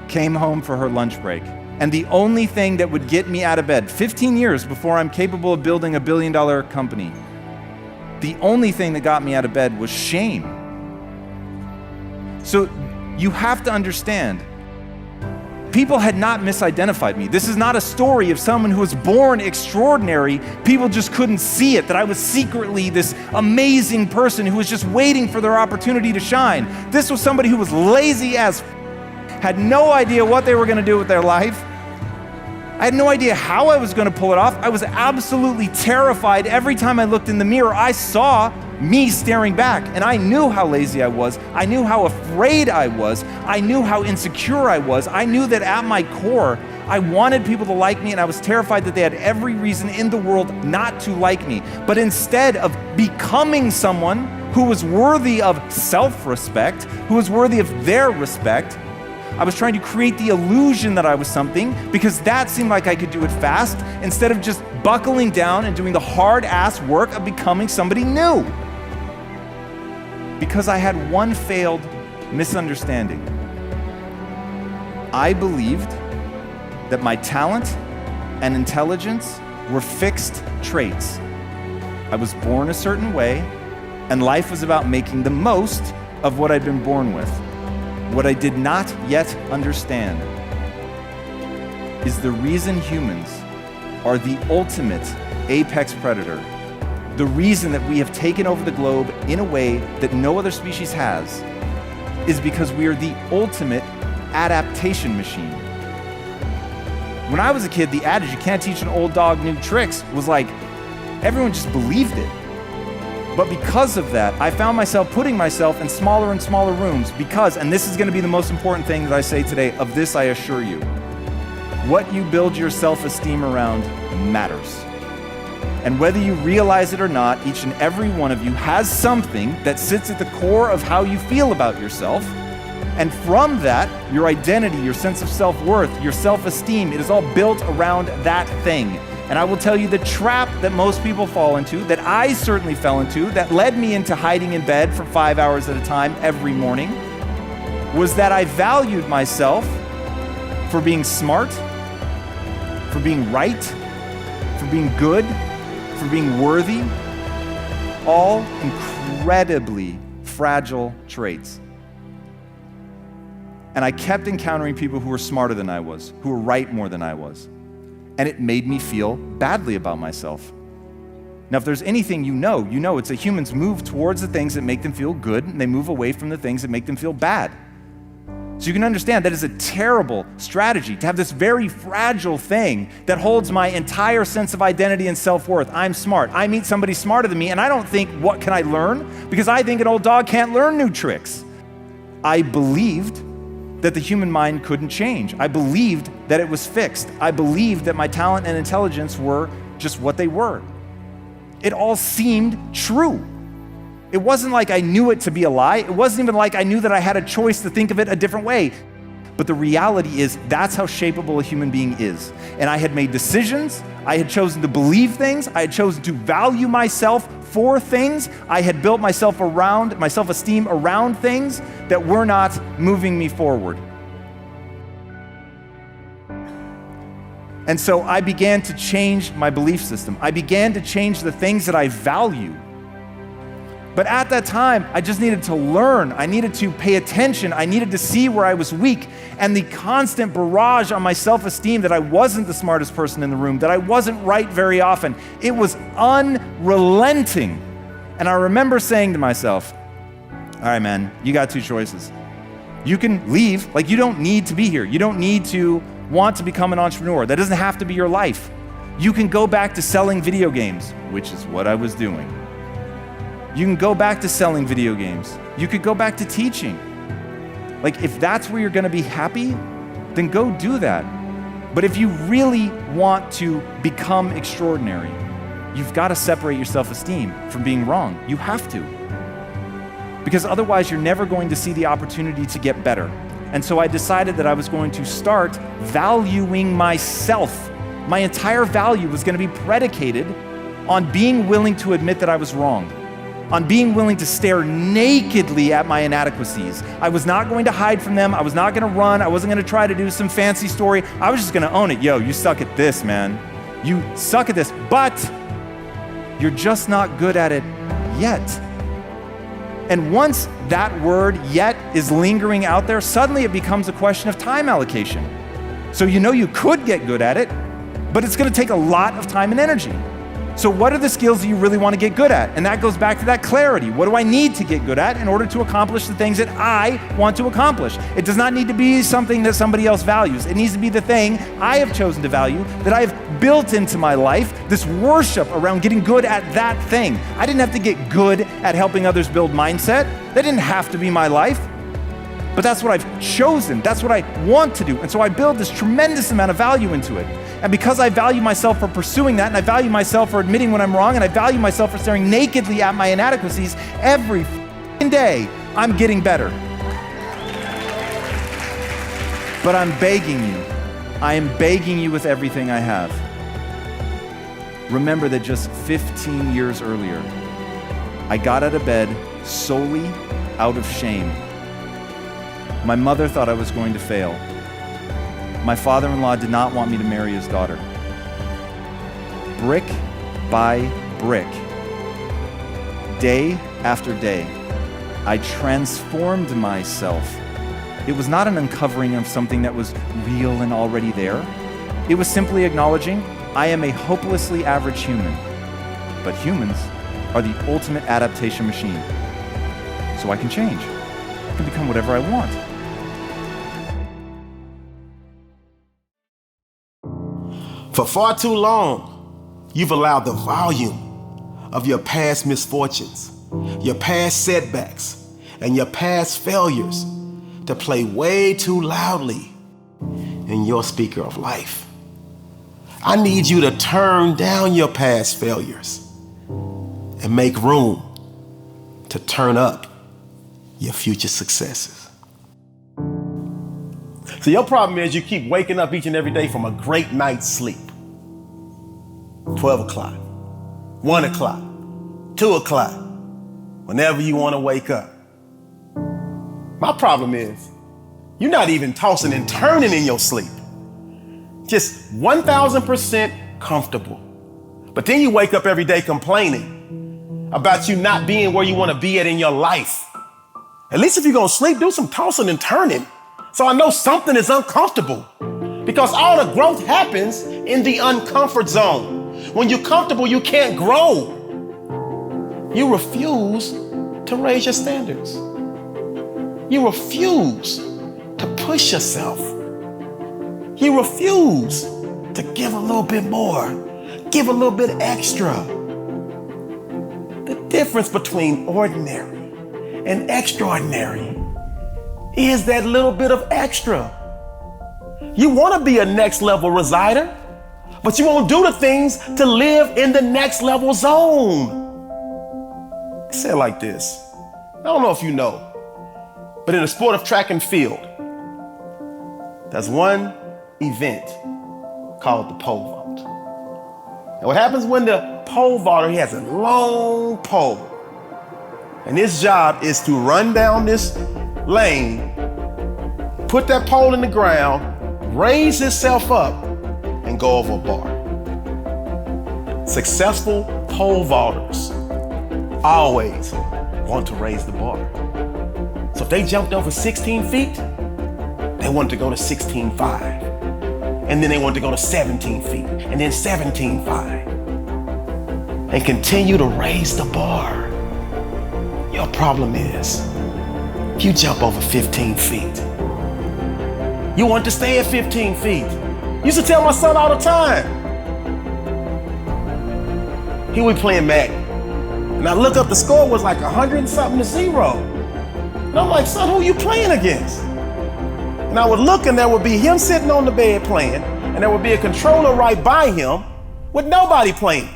S3: came home for her lunch break. And the only thing that would get me out of bed, 15 years before I'm capable of building $1 billion company, the only thing that got me out of bed was shame. So you have to understand, people had not misidentified me. This is not a story of someone who was born extraordinary. People just couldn't see it, that I was secretly this amazing person who was just waiting for their opportunity to shine. This was somebody who was lazy as had no idea what they were going to do with their life. I had no idea how I was going to pull it off. I was absolutely terrified. Every time I looked in the mirror, I saw me staring back, and I knew how lazy I was. I knew how afraid I was. I knew how insecure I was. I knew that at my core, I wanted people to like me, and I was terrified that they had every reason in the world not to like me. But instead of becoming someone who was worthy of self-respect, who was worthy of their respect, I was trying to create the illusion that I was something because that seemed like I could do it fast instead of just buckling down and doing the hard-ass work of becoming somebody new. Because I had one failed misunderstanding. I believed that my talent and intelligence were fixed traits. I was born a certain way, and life was about making the most of what I'd been born with. What I did not yet understand is the reason humans are the ultimate apex predator. The reason that we have taken over the globe in a way that no other species has is because we are the ultimate adaptation machine. When I was a kid, the adage, you can't teach an old dog new tricks, was like, everyone just believed it. But because of that, I found myself putting myself in smaller and smaller rooms because, and this is going to be the most important thing that I say today, of this I assure you, what you build your self-esteem around matters. And whether you realize it or not, each and every one of you has something that sits at the core of how you feel about yourself. And from that, your identity, your sense of self-worth, your self-esteem, it is all built around that thing. And I will tell you the trap that most people fall into, that I certainly fell into, that led me into hiding in bed for 5 hours at a time every morning, was that I valued myself for being smart, for being right, for being good, for being worthy, all incredibly fragile traits. And I kept encountering people who were smarter than I was, who were right more than I was. And it made me feel badly about myself. Now, if there's anything you know it's that humans move towards the things that make them feel good, and they move away from the things that make them feel bad. So you can understand that is a terrible strategy to have this very fragile thing that holds my entire sense of identity and self-worth. I'm smart. I meet somebody smarter than me, and I don't think, what can I learn? Because I think an old dog can't learn new tricks. I believed that the human mind couldn't change. I believed that it was fixed. I believed that my talent and intelligence were just what they were. It all seemed true. It wasn't like I knew it to be a lie. It wasn't even like I knew that I had a choice to think of it a different way. But the reality is that's how shapeable a human being is. And I had made decisions. I had chosen to believe things. I had chosen to value myself for things. I had built myself around, my self-esteem around things that were not moving me forward. And so I began to change my belief system. I began to change the things that I value. But at that time, I just needed to learn. I needed to pay attention. I needed to see where I was weak. And the constant barrage on my self-esteem that I wasn't the smartest person in the room, that I wasn't right very often, it was unrelenting. And I remember saying to myself, all right, man, you got two choices. You can leave, like you don't need to be here. You don't need to want to become an entrepreneur. That doesn't have to be your life. You can go back to selling video games, which is what I was doing. You can go back to selling video games. You could go back to teaching. Like, if that's where you're gonna be happy, then go do that. But if you really want to become extraordinary, you've got to separate your self-esteem from being wrong. You have to. Because otherwise you're never going to see the opportunity to get better. And so I decided that I was going to start valuing myself. My entire value was going to be predicated on being willing to admit that I was wrong, on being willing to stare nakedly at my inadequacies. I was not going to hide from them. I was not going to run. I wasn't going to try to do some fancy story. I was just going to own it. Yo, you suck at this, man. You suck at this, but you're just not good at it yet. And once that word yet is lingering out there, suddenly it becomes a question of time allocation. So you know you could get good at it, but it's going to take a lot of time and energy. So what are the skills that you really want to get good at? And that goes back to that clarity. What do I need to get good at in order to accomplish the things that I want to accomplish? It does not need to be something that somebody else values. It needs to be the thing I have chosen to value, that I have built into my life, this worship around getting good at that thing. I didn't have to get good at helping others build mindset. That didn't have to be my life. But that's what I've chosen. That's what I want to do. And so I build this tremendous amount of value into it. And because I value myself for pursuing that, and I value myself for admitting when I'm wrong, and I value myself for staring nakedly at my inadequacies, every day I'm getting better. But I'm begging you, I am begging you with everything I have. Remember that just 15 years earlier, I got out of bed solely out of shame. My mother thought I was going to fail. My father-in-law did not want me to marry his daughter. Brick by brick, day after day, I transformed myself. It was not an uncovering of something that was real and already there. It was simply acknowledging I am a hopelessly average human, but humans are the ultimate adaptation machine. So I can change. I can become whatever I want.
S4: For far too long, you've allowed the volume of your past misfortunes, your past setbacks, and your past failures to play way too loudly in your speaker of life. I need you to turn down your past failures and make room to turn up your future successes. So your problem is you keep waking up each and every day from a great night's sleep. 12 o'clock, 1 o'clock, 2 o'clock, whenever you want to wake up. My problem is you're not even tossing and turning in your sleep. Just 1,000% comfortable. But then you wake up every day complaining about you not being where you want to be at in your life. At least if you're going to sleep, do some tossing and turning. So I know something is uncomfortable, because all the growth happens in the uncomfort zone. When you're comfortable, you can't grow. You refuse to raise your standards. You refuse to push yourself. You refuse to give a little bit more, give a little bit extra. The difference between ordinary and extraordinary is that little bit of extra. You want to be a next level resider, but you won't do the things to live in the next level zone. Say it like this. I don't know if you know, but in the sport of track and field, there's one event called the pole vault. And what happens when the pole vaulter, he has a long pole, and his job is to run down this lane, put that pole in the ground, raise himself up, and go over a bar. Successful pole vaulters always want to raise the bar. So if they jumped over 16 feet, they wanted to go to 16.5. And then they wanted to go to 17 feet, and then 17.5. And continue to raise the bar. Your problem is, if you jump over 15 feet, you want to stay at 15 feet. I used to tell my son all the time. He would be playing Madden. And I look up, the score was like 100 and something to 0. And I'm like, son, who are you playing against? And I would look, and there would be him sitting on the bed playing, and there would be a controller right by him with nobody playing.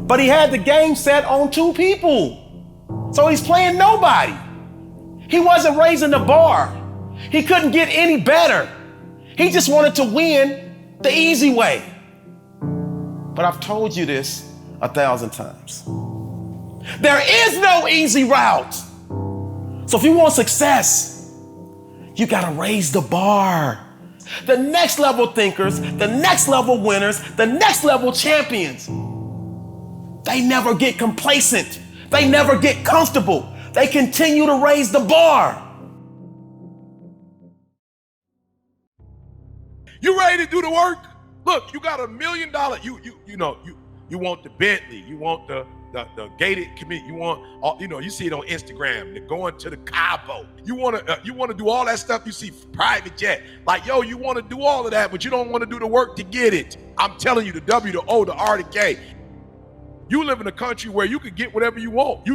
S4: But he had the game set on 2 people. So he's playing nobody. He wasn't raising the bar. He couldn't get any better. He just wanted to win the easy way. But I've told you this 1,000 times. There is no easy route. So if you want success, you gotta raise the bar. The next level thinkers, the next level winners, the next level champions, they never get complacent. They never get comfortable. They continue to raise the bar.
S1: You ready to do the work? Look, you got $1 million. You want the Bentley. You want the gated community. You want all, you see it on Instagram. They're going to the Cabo. You want to do all that stuff. You see private jet. Like, yo, you want to do all of that, but you don't want to do the work to get it. I'm telling you, the W, the O, the R, the K. You live in a country where you can get whatever you want.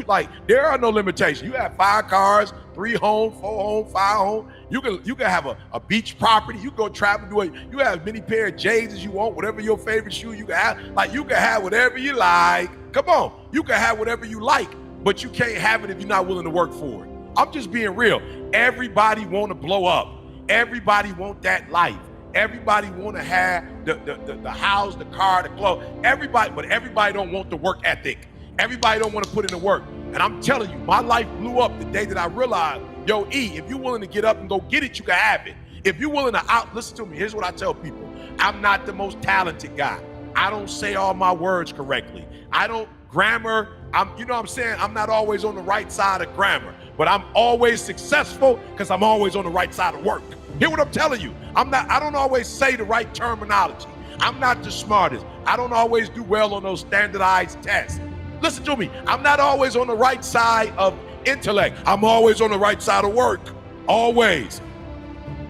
S1: There are no limitations. You have 5 cars, 3 homes, 4 homes, 5 homes. You can have a beach property. You go travel, do it. You have as many pair of J's as you want, whatever your favorite shoe you can have. Like, you can have whatever you like. Come on, you can have whatever you like, but you can't have it if you're not willing to work for it. I'm just being real. Everybody want to blow up. Everybody want that life. Everybody want to have the house, the car, the clothes. But everybody don't want the work ethic. Everybody don't want to put in the work. And I'm telling you, my life blew up the day that I realized, yo, E, if you're willing to get up and go get it, you can have it. If you're willing to listen to me, here's what I tell people. I'm not the most talented guy. I don't say all my words correctly. I don't grammar. You know what I'm saying? I'm not always on the right side of grammar, but I'm always successful because I'm always on the right side of work. Hear what I'm telling you. I don't always say the right terminology. I'm not the smartest. I don't always do well on those standardized tests. Listen to me. I'm not always on the right side of intellect. I'm always on the right side of work. Always.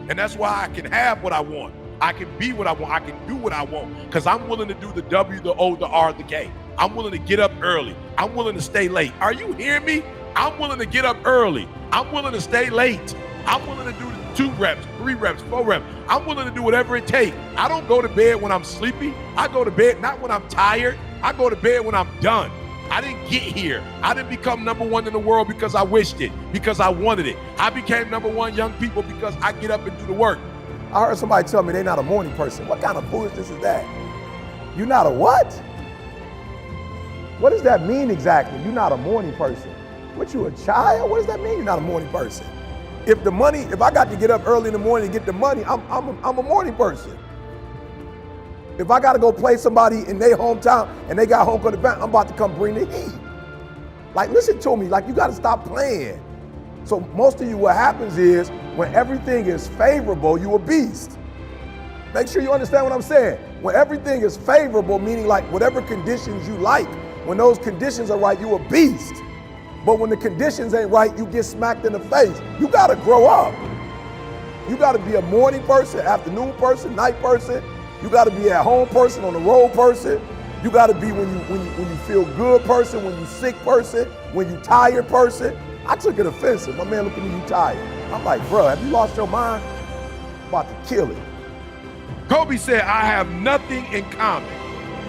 S1: And that's why I can have what I want. I can be what I want. I can do what I want because I'm willing to do the W, the O, the R, the K. I'm willing to get up early. I'm willing to stay late. Are you hearing me? I'm willing to get up early. I'm willing to stay late. I'm willing to do 2 reps, 3 reps, 4 reps. I'm willing to do whatever it takes. I don't go to bed when I'm sleepy. I go to bed not when I'm tired. I go to bed when I'm done. I didn't get here. I didn't become #1 in the world because I wished it, because I wanted it. I became #1 young people because I get up and do the work. I heard somebody tell me they're not a morning person. What kind of foolishness is that? You're not a what? What does that mean exactly? You're not a morning person. What, you a child? What does that mean you're not a morning person? If I got to get up early in the morning to get the money, I'm a morning person. If I got to go play somebody in their hometown and they got home court advantage, I'm about to come bring the heat. Like, listen to me, like, you got to stop playing. So most of you, what happens is when everything is favorable, you a beast. Make sure you understand what I'm saying. When everything is favorable, meaning like whatever conditions you like, when those conditions are right, you a beast. But when the conditions ain't right, you get smacked in the face. You gotta grow up. You gotta be a morning person, afternoon person, night person. You gotta be at home person, on the road person. You gotta be when you feel good person, when you sick person, when you tired person. I took it offensive. My man looked at me, you tired. I'm like, bro, have you lost your mind? I'm about to kill it. Kobe said, I have nothing in common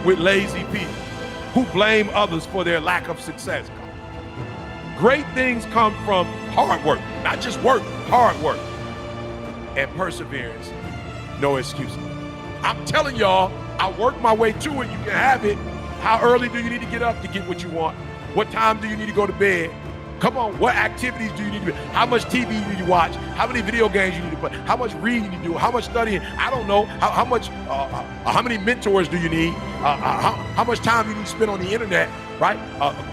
S1: with lazy people who blame others for their lack of success. Great things come from hard work, not just work, hard work. And perseverance, no excuses. I'm telling y'all, I worked my way to it, you can have it. How early do you need to get up to get what you want? What time do you need to go to bed? Come on, what activities do you need to do? How much TV you need to watch? How many video games you need to play? How much reading you need to do? How much studying? I don't know. How many mentors do you need? How much time you need to spend on the internet, right?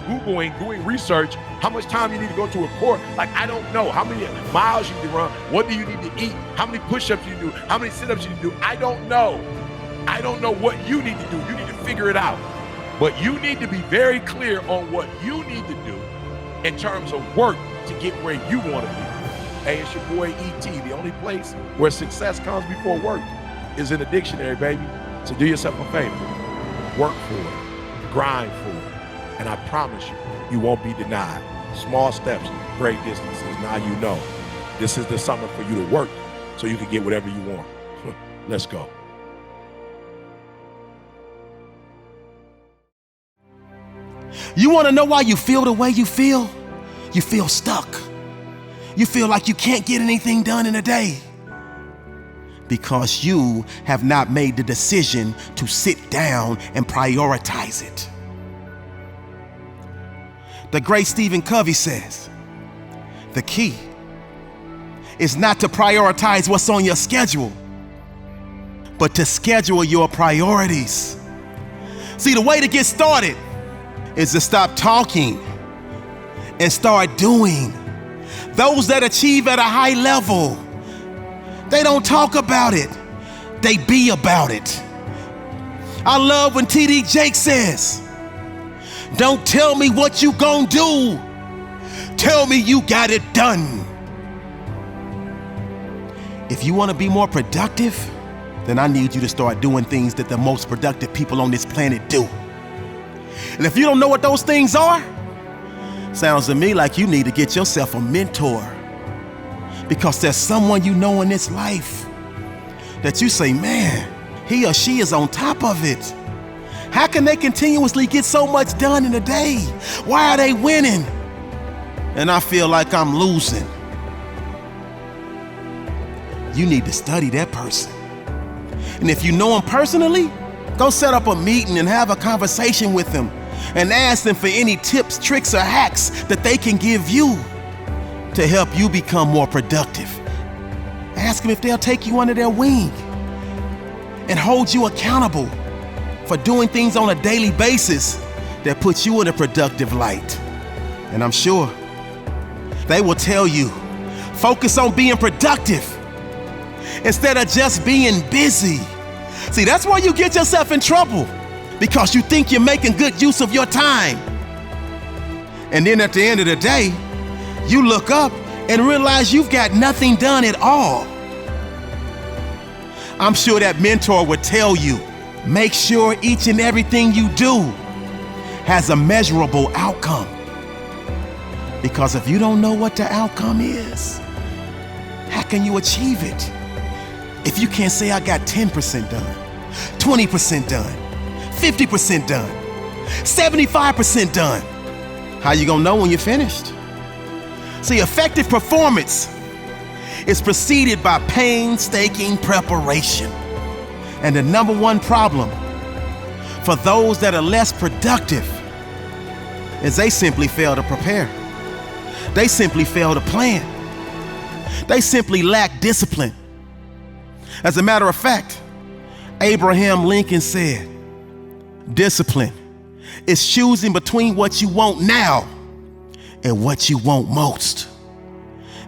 S1: Googling, doing research. How much time you need to go to a court? Like, I don't know. How many miles you need to run? What do you need to eat? How many push-ups you do? How many sit-ups you need to do? I don't know. I don't know what you need to do. You need to figure it out. But you need to be very clear on what you need to do in terms of work to get where you want to be. Hey, it's your boy E.T. The only place where success comes before work is in the dictionary, baby. So do yourself a favor. Work for it. Grind for it. And I promise you, you won't be denied. Small steps, great distances. Now you know. This is the summer for you to work so you can get whatever you want. Let's go.
S2: You want to know why you feel the way you feel? You feel stuck. You feel like you can't get anything done in a day because you have not made the decision to sit down and prioritize it. The great Stephen Covey says, the key is not to prioritize what's on your schedule, but to schedule your priorities. See, the way to get started is to stop talking and start doing. Those that achieve at a high level, they don't talk about it, they be about it. I love when TD Jakes says, don't tell me what you gon' do, tell me you got it done. If you want to be more productive, then I need you to start doing things that the most productive people on this planet do. And if you don't know what those things are, sounds to me like you need to get yourself a mentor, because there's someone you know in this life that you say, man, he or she is on top of it. How can they continuously get so much done in a day? Why are they winning? And I feel like I'm losing. You need to study that person. And if you know them personally, go set up a meeting and have a conversation with them and ask them for any tips, tricks, or hacks that they can give you to help you become more productive. Ask them if they'll take you under their wing and hold you accountable for doing things on a daily basis that puts you in a productive light. And I'm sure they will tell you, focus on being productive instead of just being busy. See, that's why you get yourself in trouble, because you think you're making good use of your time. And then at the end of the day, you look up and realize you've got nothing done at all. I'm sure that mentor would tell you, make sure each and everything you do has a measurable outcome. Because if you don't know what the outcome is, how can you achieve it? If you can't say I got 10% done, 20% done, 50% done, 75% done, how you gonna know when you're finished? See, effective performance is preceded by painstaking preparation. And the number one problem for those that are less productive is they simply fail to prepare. They simply fail to plan. They simply lack discipline. As a matter of fact, Abraham Lincoln said, discipline is choosing between what you want now and what you want most.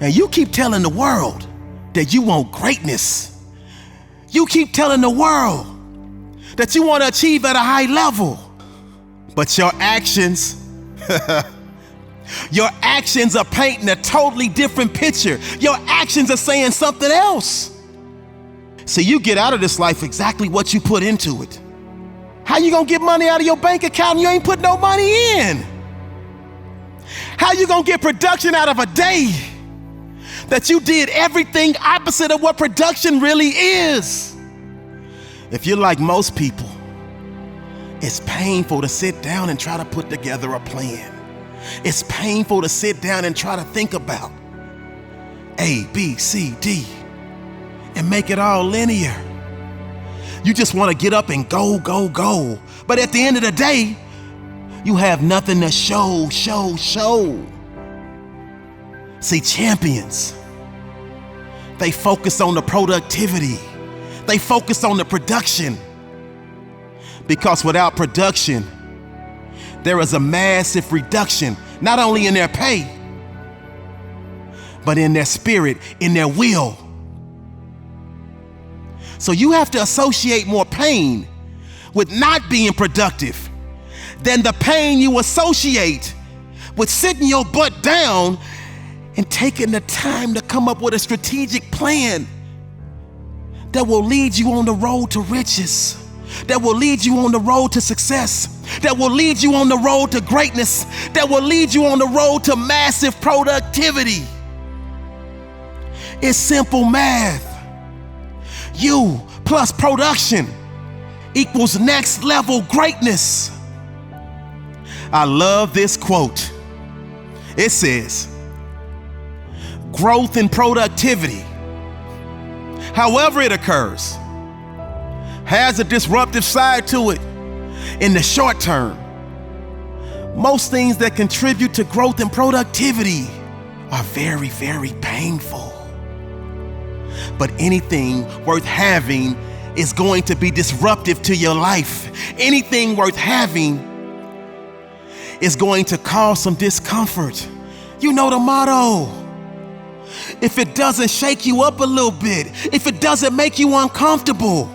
S2: And you keep telling the world that you want greatness. You keep telling the world that you want to achieve at a high level. But your actions, your actions are painting a totally different picture. Your actions are saying something else. So you get out of this life exactly what you put into it. How you gonna get money out of your bank account and you ain't put no money in? How you gonna get production out of a day that you did everything opposite of what production really is? If you're like most people, it's painful to sit down and try to put together a plan. It's painful to sit down and try to think about A, B, C, D, and make it all linear. You just want to get up and go, go, go. But at the end of the day, you have nothing to show. See, champions, they focus on the productivity. They focus on the production. Because without production, there is a massive reduction, not only in their pay, but in their spirit, in their will. So you have to associate more pain with not being productive than the pain you associate with sitting your butt down and taking the time to come up with a strategic plan that will lead you on the road to riches, that will lead you on the road to success, that will lead you on the road to greatness, that will lead you on the road to massive productivity. It's simple math. You plus production equals next level greatness. I love this quote. It says, growth and productivity, however it occurs, has a disruptive side to it in the short term. Most things that contribute to growth and productivity are very, very painful. But anything worth having is going to be disruptive to your life. Anything worth having is going to cause some discomfort. You know the motto. If it doesn't shake you up a little bit, if it doesn't make you uncomfortable,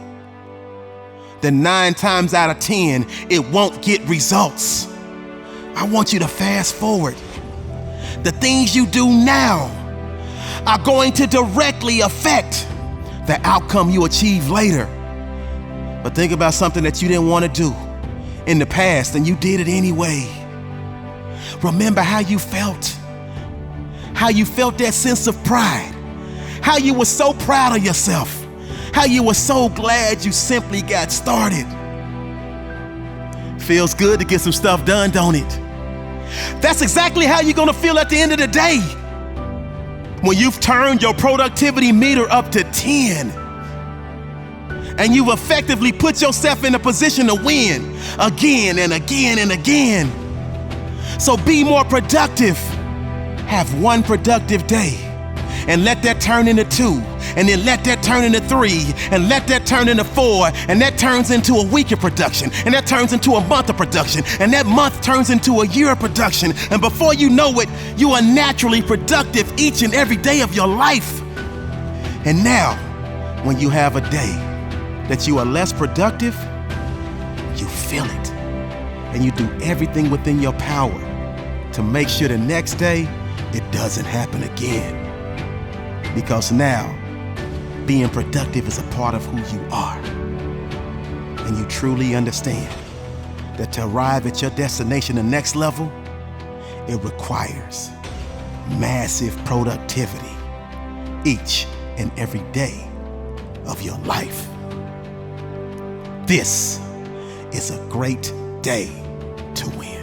S2: then 9 times out of 10, it won't get results. I want you to fast forward. The things you do now are going to directly affect the outcome you achieve later. But think about something that you didn't want to do in the past and you did it anyway. Remember how you felt. How you felt that sense of pride. How you were so proud of yourself. How you were so glad you simply got started. Feels good to get some stuff done, don't it? That's exactly how you're gonna feel at the end of the day. When you've turned your productivity meter up to 10 and you've effectively put yourself in a position to win again and again and again. So be more productive. Have one productive day and let that turn into 2, and then let that turn into 3, and let that turn into 4, and that turns into a week of production, and that turns into a month of production, and that month turns into a year of production, and before you know it, you are naturally productive each and every day of your life. And now, when you have a day that you are less productive, you feel it, and you do everything within your power to make sure the next day it doesn't happen again. Because now, being productive is a part of who you are. And you truly understand that to arrive at your destination, the next level, it requires massive productivity each and every day of your life. This is a great day to win.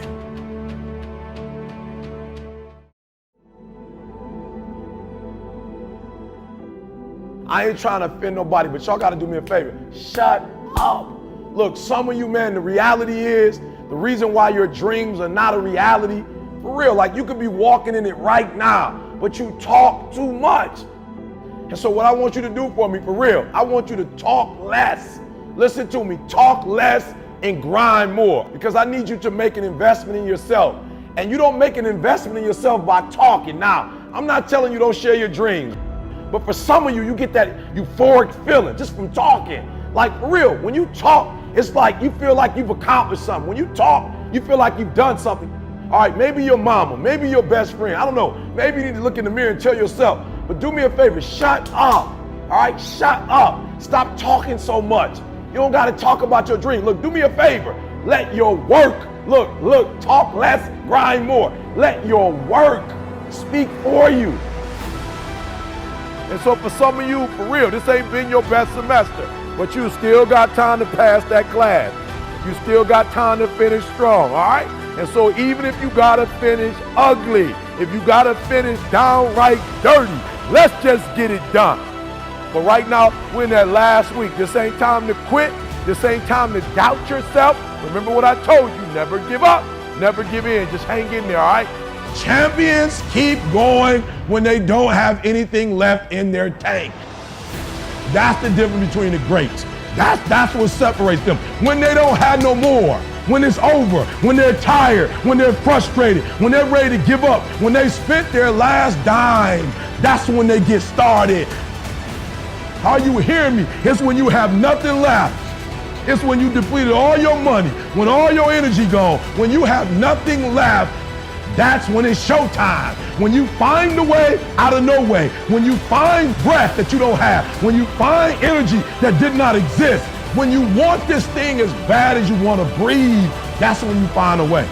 S1: I ain't trying to offend nobody, but y'all gotta do me a favor. Shut up. Look, some of you, man, the reality is, the reason why your dreams are not a reality, for real, like you could be walking in it right now, but you talk too much. And so what I want you to do for me, for real, I want you to talk less. Listen to me, talk less and grind more, because I need you to make an investment in yourself. And you don't make an investment in yourself by talking. Now, I'm not telling you don't share your dreams. But for some of you, you get that euphoric feeling just from talking. Like for real, when you talk, it's like you feel like you've accomplished something. When you talk, you feel like you've done something. All right, maybe your mama, maybe your best friend, I don't know. Maybe you need to look in the mirror and tell yourself, but do me a favor, shut up. All right, shut up. Stop talking so much. You don't gotta talk about your dream. Look, do me a favor. Let your work, look, talk less, grind more. Let your work speak for you. And so for some of you, for real, this ain't been your best semester, but you still got time to pass that class. You still got time to finish strong, all right? And so even if you gotta finish ugly, if you gotta finish downright dirty, let's just get it done. But right now, we're in that last week. This ain't time to quit. This ain't time to doubt yourself. Remember what I told you, never give up, never give in, just hang in there, all right? Champions keep going when they don't have anything left in their tank. That's the difference between the greats. That's what separates them. When they don't have no more, when it's over, when they're tired, when they're frustrated, when they're ready to give up, when they spent their last dime, that's when they get started. Are you hearing me? It's when you have nothing left. It's when you depleted all your money, when all your energy gone, when you have nothing left. That's when it's showtime. When you find a way out of no way. When you find breath that you don't have. When you find energy that did not exist. When you want this thing as bad as you want to breathe, that's when you find a way.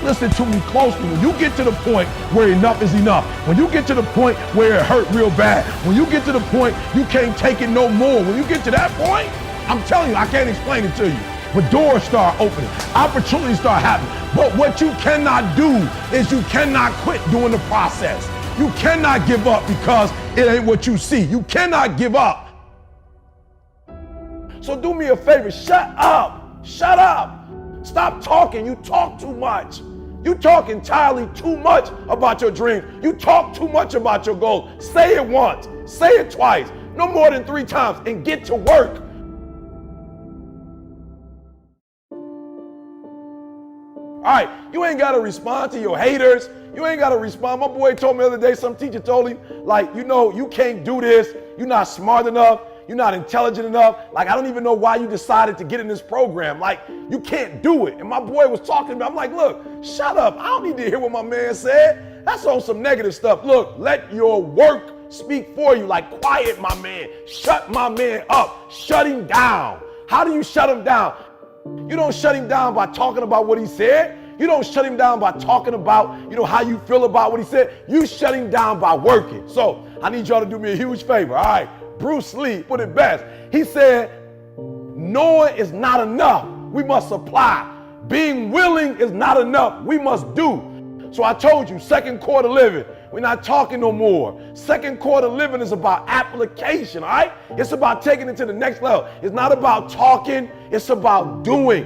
S1: Listen to me closely. When you get to the point where enough is enough, when you get to the point where it hurt real bad, when you get to the point you can't take it no more, when you get to that point, I'm telling you, I can't explain it to you. But doors start opening, opportunities start happening, But what you cannot do is you cannot quit doing the process. You cannot give up because it ain't what you see. You cannot give up. So do me a favor, shut up. Shut up. Stop talking. You talk too much. You talk entirely too much about your dreams. You talk too much about your goals. Say it once. Say it twice. No more than 3 times and get to work. All right, you ain't got to respond to your haters. You ain't got to respond. My boy told me the other day, some teacher told him, like, you know, you can't do this. You're not smart enough. You're not intelligent enough. Like, I don't even know why you decided to get in this program. Like, you can't do it. And my boy was talking to me. I'm like, look, shut up. I don't need to hear what my man said. That's on some negative stuff. Look, let your work speak for you. Like, quiet my man. Shut my man up. Shut him down. How do you shut him down? You don't shut him down by talking about what he said. You don't shut him down by talking about, how you feel about what he said. You shut him down by working. So I need y'all to do me a huge favor. All right, Bruce Lee put it best. He said, knowing is not enough. We must apply. Being willing is not enough. We must do. So I told you, second quarter living. We're not talking no more. Second quarter living is about application, all right? It's about taking it to the next level. It's not about talking, it's about doing.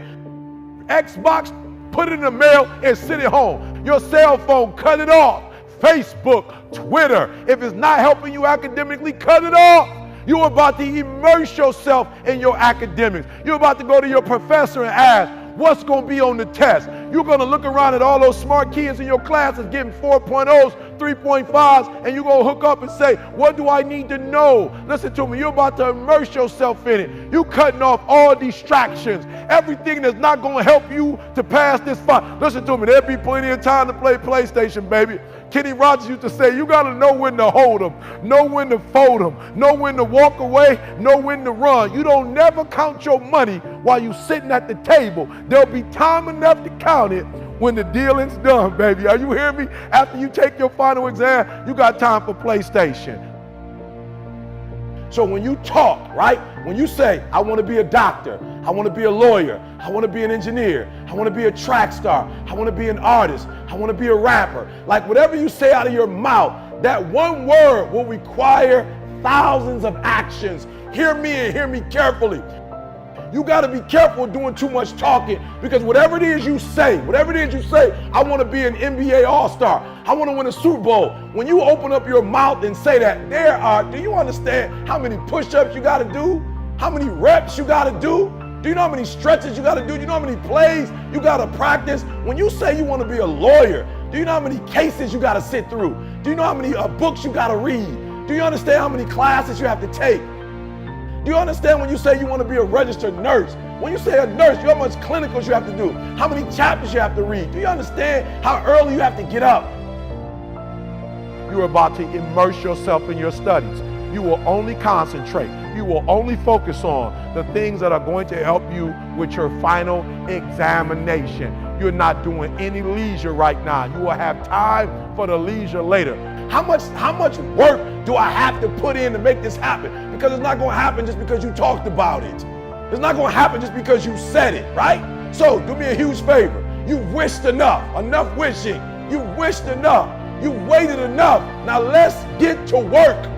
S1: Xbox, put it in the mail and send it home. Your cell phone, cut it off. Facebook, Twitter, if it's not helping you academically, cut it off. You're about to immerse yourself in your academics. You're about to go to your professor and ask, what's going to be on the test? You're going to look around at all those smart kids in your classes getting 4.0s, 3.5s, and you're going to hook up and say, what do I need to know? Listen to me, you're about to immerse yourself in it. You're cutting off all distractions, everything that's not going to help you to pass this fight. Listen to me, there'll be plenty of time to play PlayStation, baby. Kenny Rogers used to say, you got to know when to hold them, know when to fold them, know when to walk away, know when to run. You don't never count your money while you're sitting at the table. There'll be time enough to count it when the dealing's done, baby. Are you hearing me? After you take your final exam, you got time for PlayStation. So when you talk, right? When you say, I want to be a doctor, I want to be a lawyer, I want to be an engineer, I want to be a track star, I want to be an artist, I want to be a rapper. Like whatever you say out of your mouth, that one word will require thousands of actions. Hear me and hear me carefully. You got to be careful doing too much talking, because whatever it is you say, I want to be an NBA All-Star, I want to win a Super Bowl. When you open up your mouth and say that, do you understand how many push-ups you got to do? How many reps you got to do? Do you know how many stretches you got to do? Do you know how many plays you got to practice? When you say you want to be a lawyer, do you know how many cases you got to sit through? Do you know how many books you got to read? Do you understand how many classes you have to take? Do you understand when you say you want to be a registered nurse? When you say a nurse, you know how much clinicals you have to do? How many chapters you have to read? Do you understand how early you have to get up? You're about to immerse yourself in your studies. You will only concentrate. You will only focus on the things that are going to help you with your final examination. You're not doing any leisure right now. You will have time for the leisure later. How much work do I have to put in to make this happen? Because it's not going to happen just because you talked about it. It's not going to happen just because you said it, right? So do me a huge favor. You've wished enough wishing. You've wished enough. You've waited enough. Now let's get to work.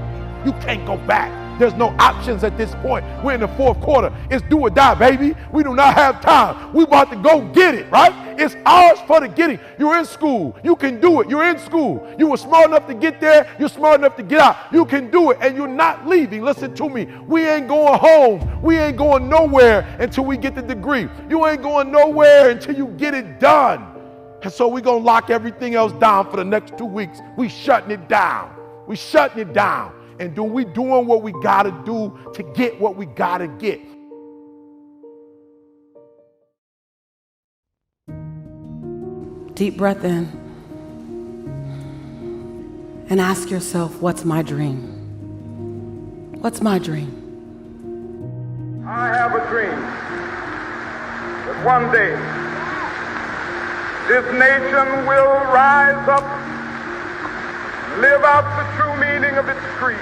S1: You can't go back. There's no options at this point. We're in the fourth quarter. It's do or die, baby. We do not have time. We about to go get it, right? It's ours for the getting. You're in school. You can do it. You're in school. You were smart enough to get there. You're smart enough to get out. You can do it, and you're not leaving. Listen to me. We ain't going home. We ain't going nowhere until we get the degree. You ain't going nowhere until you get it done. And so we're going to lock everything else down for the next 2 weeks. We shutting it down. We shutting it down. And we doing what we got to do to get what we got to get.
S5: Deep breath in and ask yourself, what's my dream? What's my dream?
S6: I have a dream that one day this nation will rise up, live out the true meaning of its creed.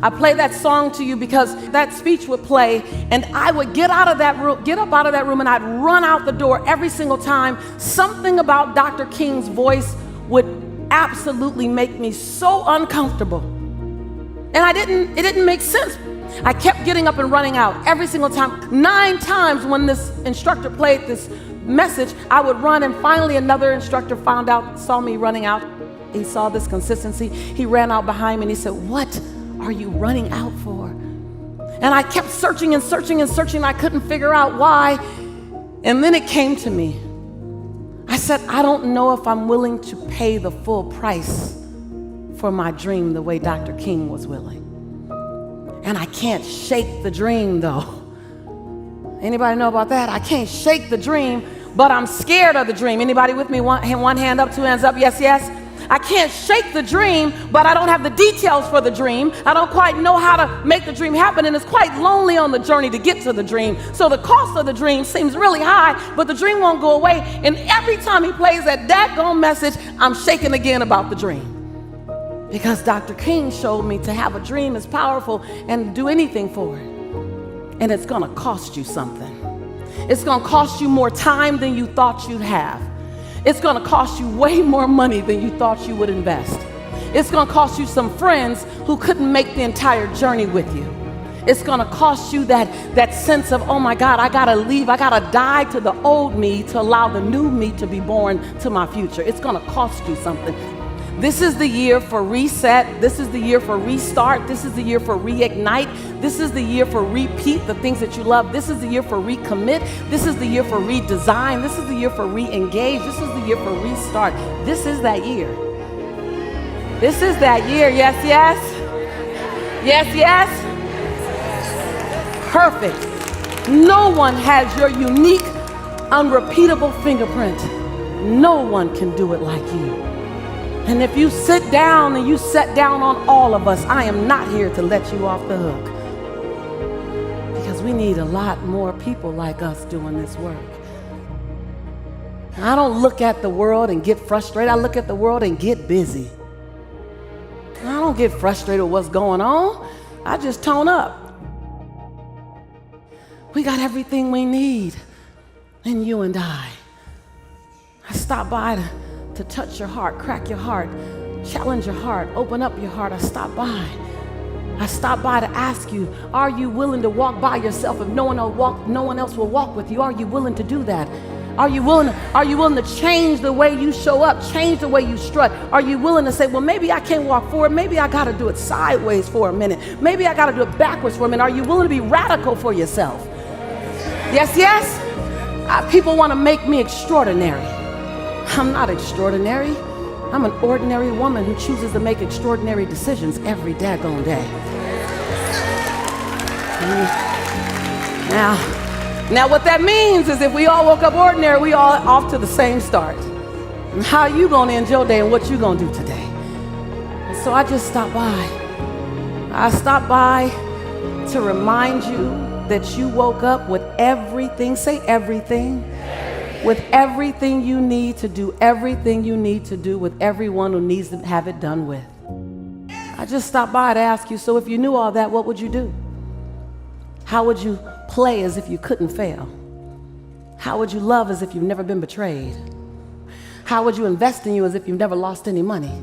S5: I play that song to you because that speech would play, and I would get up out of that room, and I'd run out the door every single time. Something about Dr. King's voice would absolutely make me so uncomfortable. And it didn't make sense. I kept getting up and running out every single time. 9 times when this instructor played this message, I would run, and finally another instructor saw me running out. He saw this consistency. He ran out behind me and he said, "What are you running out for?" And I kept searching and searching and searching. I couldn't figure out why. And then it came to me. I said, I don't know if I'm willing to pay the full price for my dream the way Dr. King was willing. And I can't shake the dream though. Anybody know about that? I can't shake the dream, but I'm scared of the dream. Anybody with me? One hand up, 2 hands up. Yes, yes. I can't shake the dream, but I don't have the details for the dream. I don't quite know how to make the dream happen, and it's quite lonely on the journey to get to the dream. So the cost of the dream seems really high, but the dream won't go away. And every time he plays that daggone message, I'm shaking again about the dream. Because Dr. King showed me to have a dream is powerful and do anything for it. And it's gonna cost you something. It's gonna cost you more time than you thought you'd have. It's gonna cost you way more money than you thought you would invest. It's gonna cost you some friends who couldn't make the entire journey with you. It's gonna cost you that sense of, oh my God, I gotta leave, I gotta die to the old me to allow the new me to be born to my future. It's gonna cost you something. This is the year for reset. This is the year for restart. This is the year for reignite. This is the year for repeat the things that you love. This is the year for recommit. This is the year for redesign. This is the year for re-engage. This is the year for restart. This is that year. This is that year. Yes, yes. Yes, yes. Perfect. No one has your unique, unrepeatable fingerprint. No one can do it like you. And if you sit down and you set down on all of us, I am not here to let you off the hook. Because we need a lot more people like us doing this work. I don't look at the world and get frustrated. I look at the world and get busy. I don't get frustrated with what's going on. I just tone up. We got everything we need in you and I. I stopped by to touch your heart, crack your heart, challenge your heart, open up your heart. I stopped by. I stopped by to ask you, are you willing to walk by yourself if no one else will walk with you? Are you willing to do that? Are you willing to change the way you show up, change the way you strut? Are you willing to say, well, maybe I can't walk forward, maybe I gotta do it sideways for a minute, maybe I gotta do it backwards for a minute? Are you willing to be radical for yourself? Yes, yes? People wanna make me extraordinary. I'm not extraordinary. I'm an ordinary woman who chooses to make extraordinary decisions every daggone day. Now what that means is if we all woke up ordinary, we all off to the same start. And how are you gonna end your day and what you gonna do today? And so I just stopped by. I stopped by to remind you that you woke up with everything, say everything, with everything you need to do, everything you need to do with everyone who needs to have it done with. I just stopped by to ask you, so if you knew all that, what would you do? How would you play as if you couldn't fail? How would you love as if you've never been betrayed? How would you invest in you as if you've never lost any money?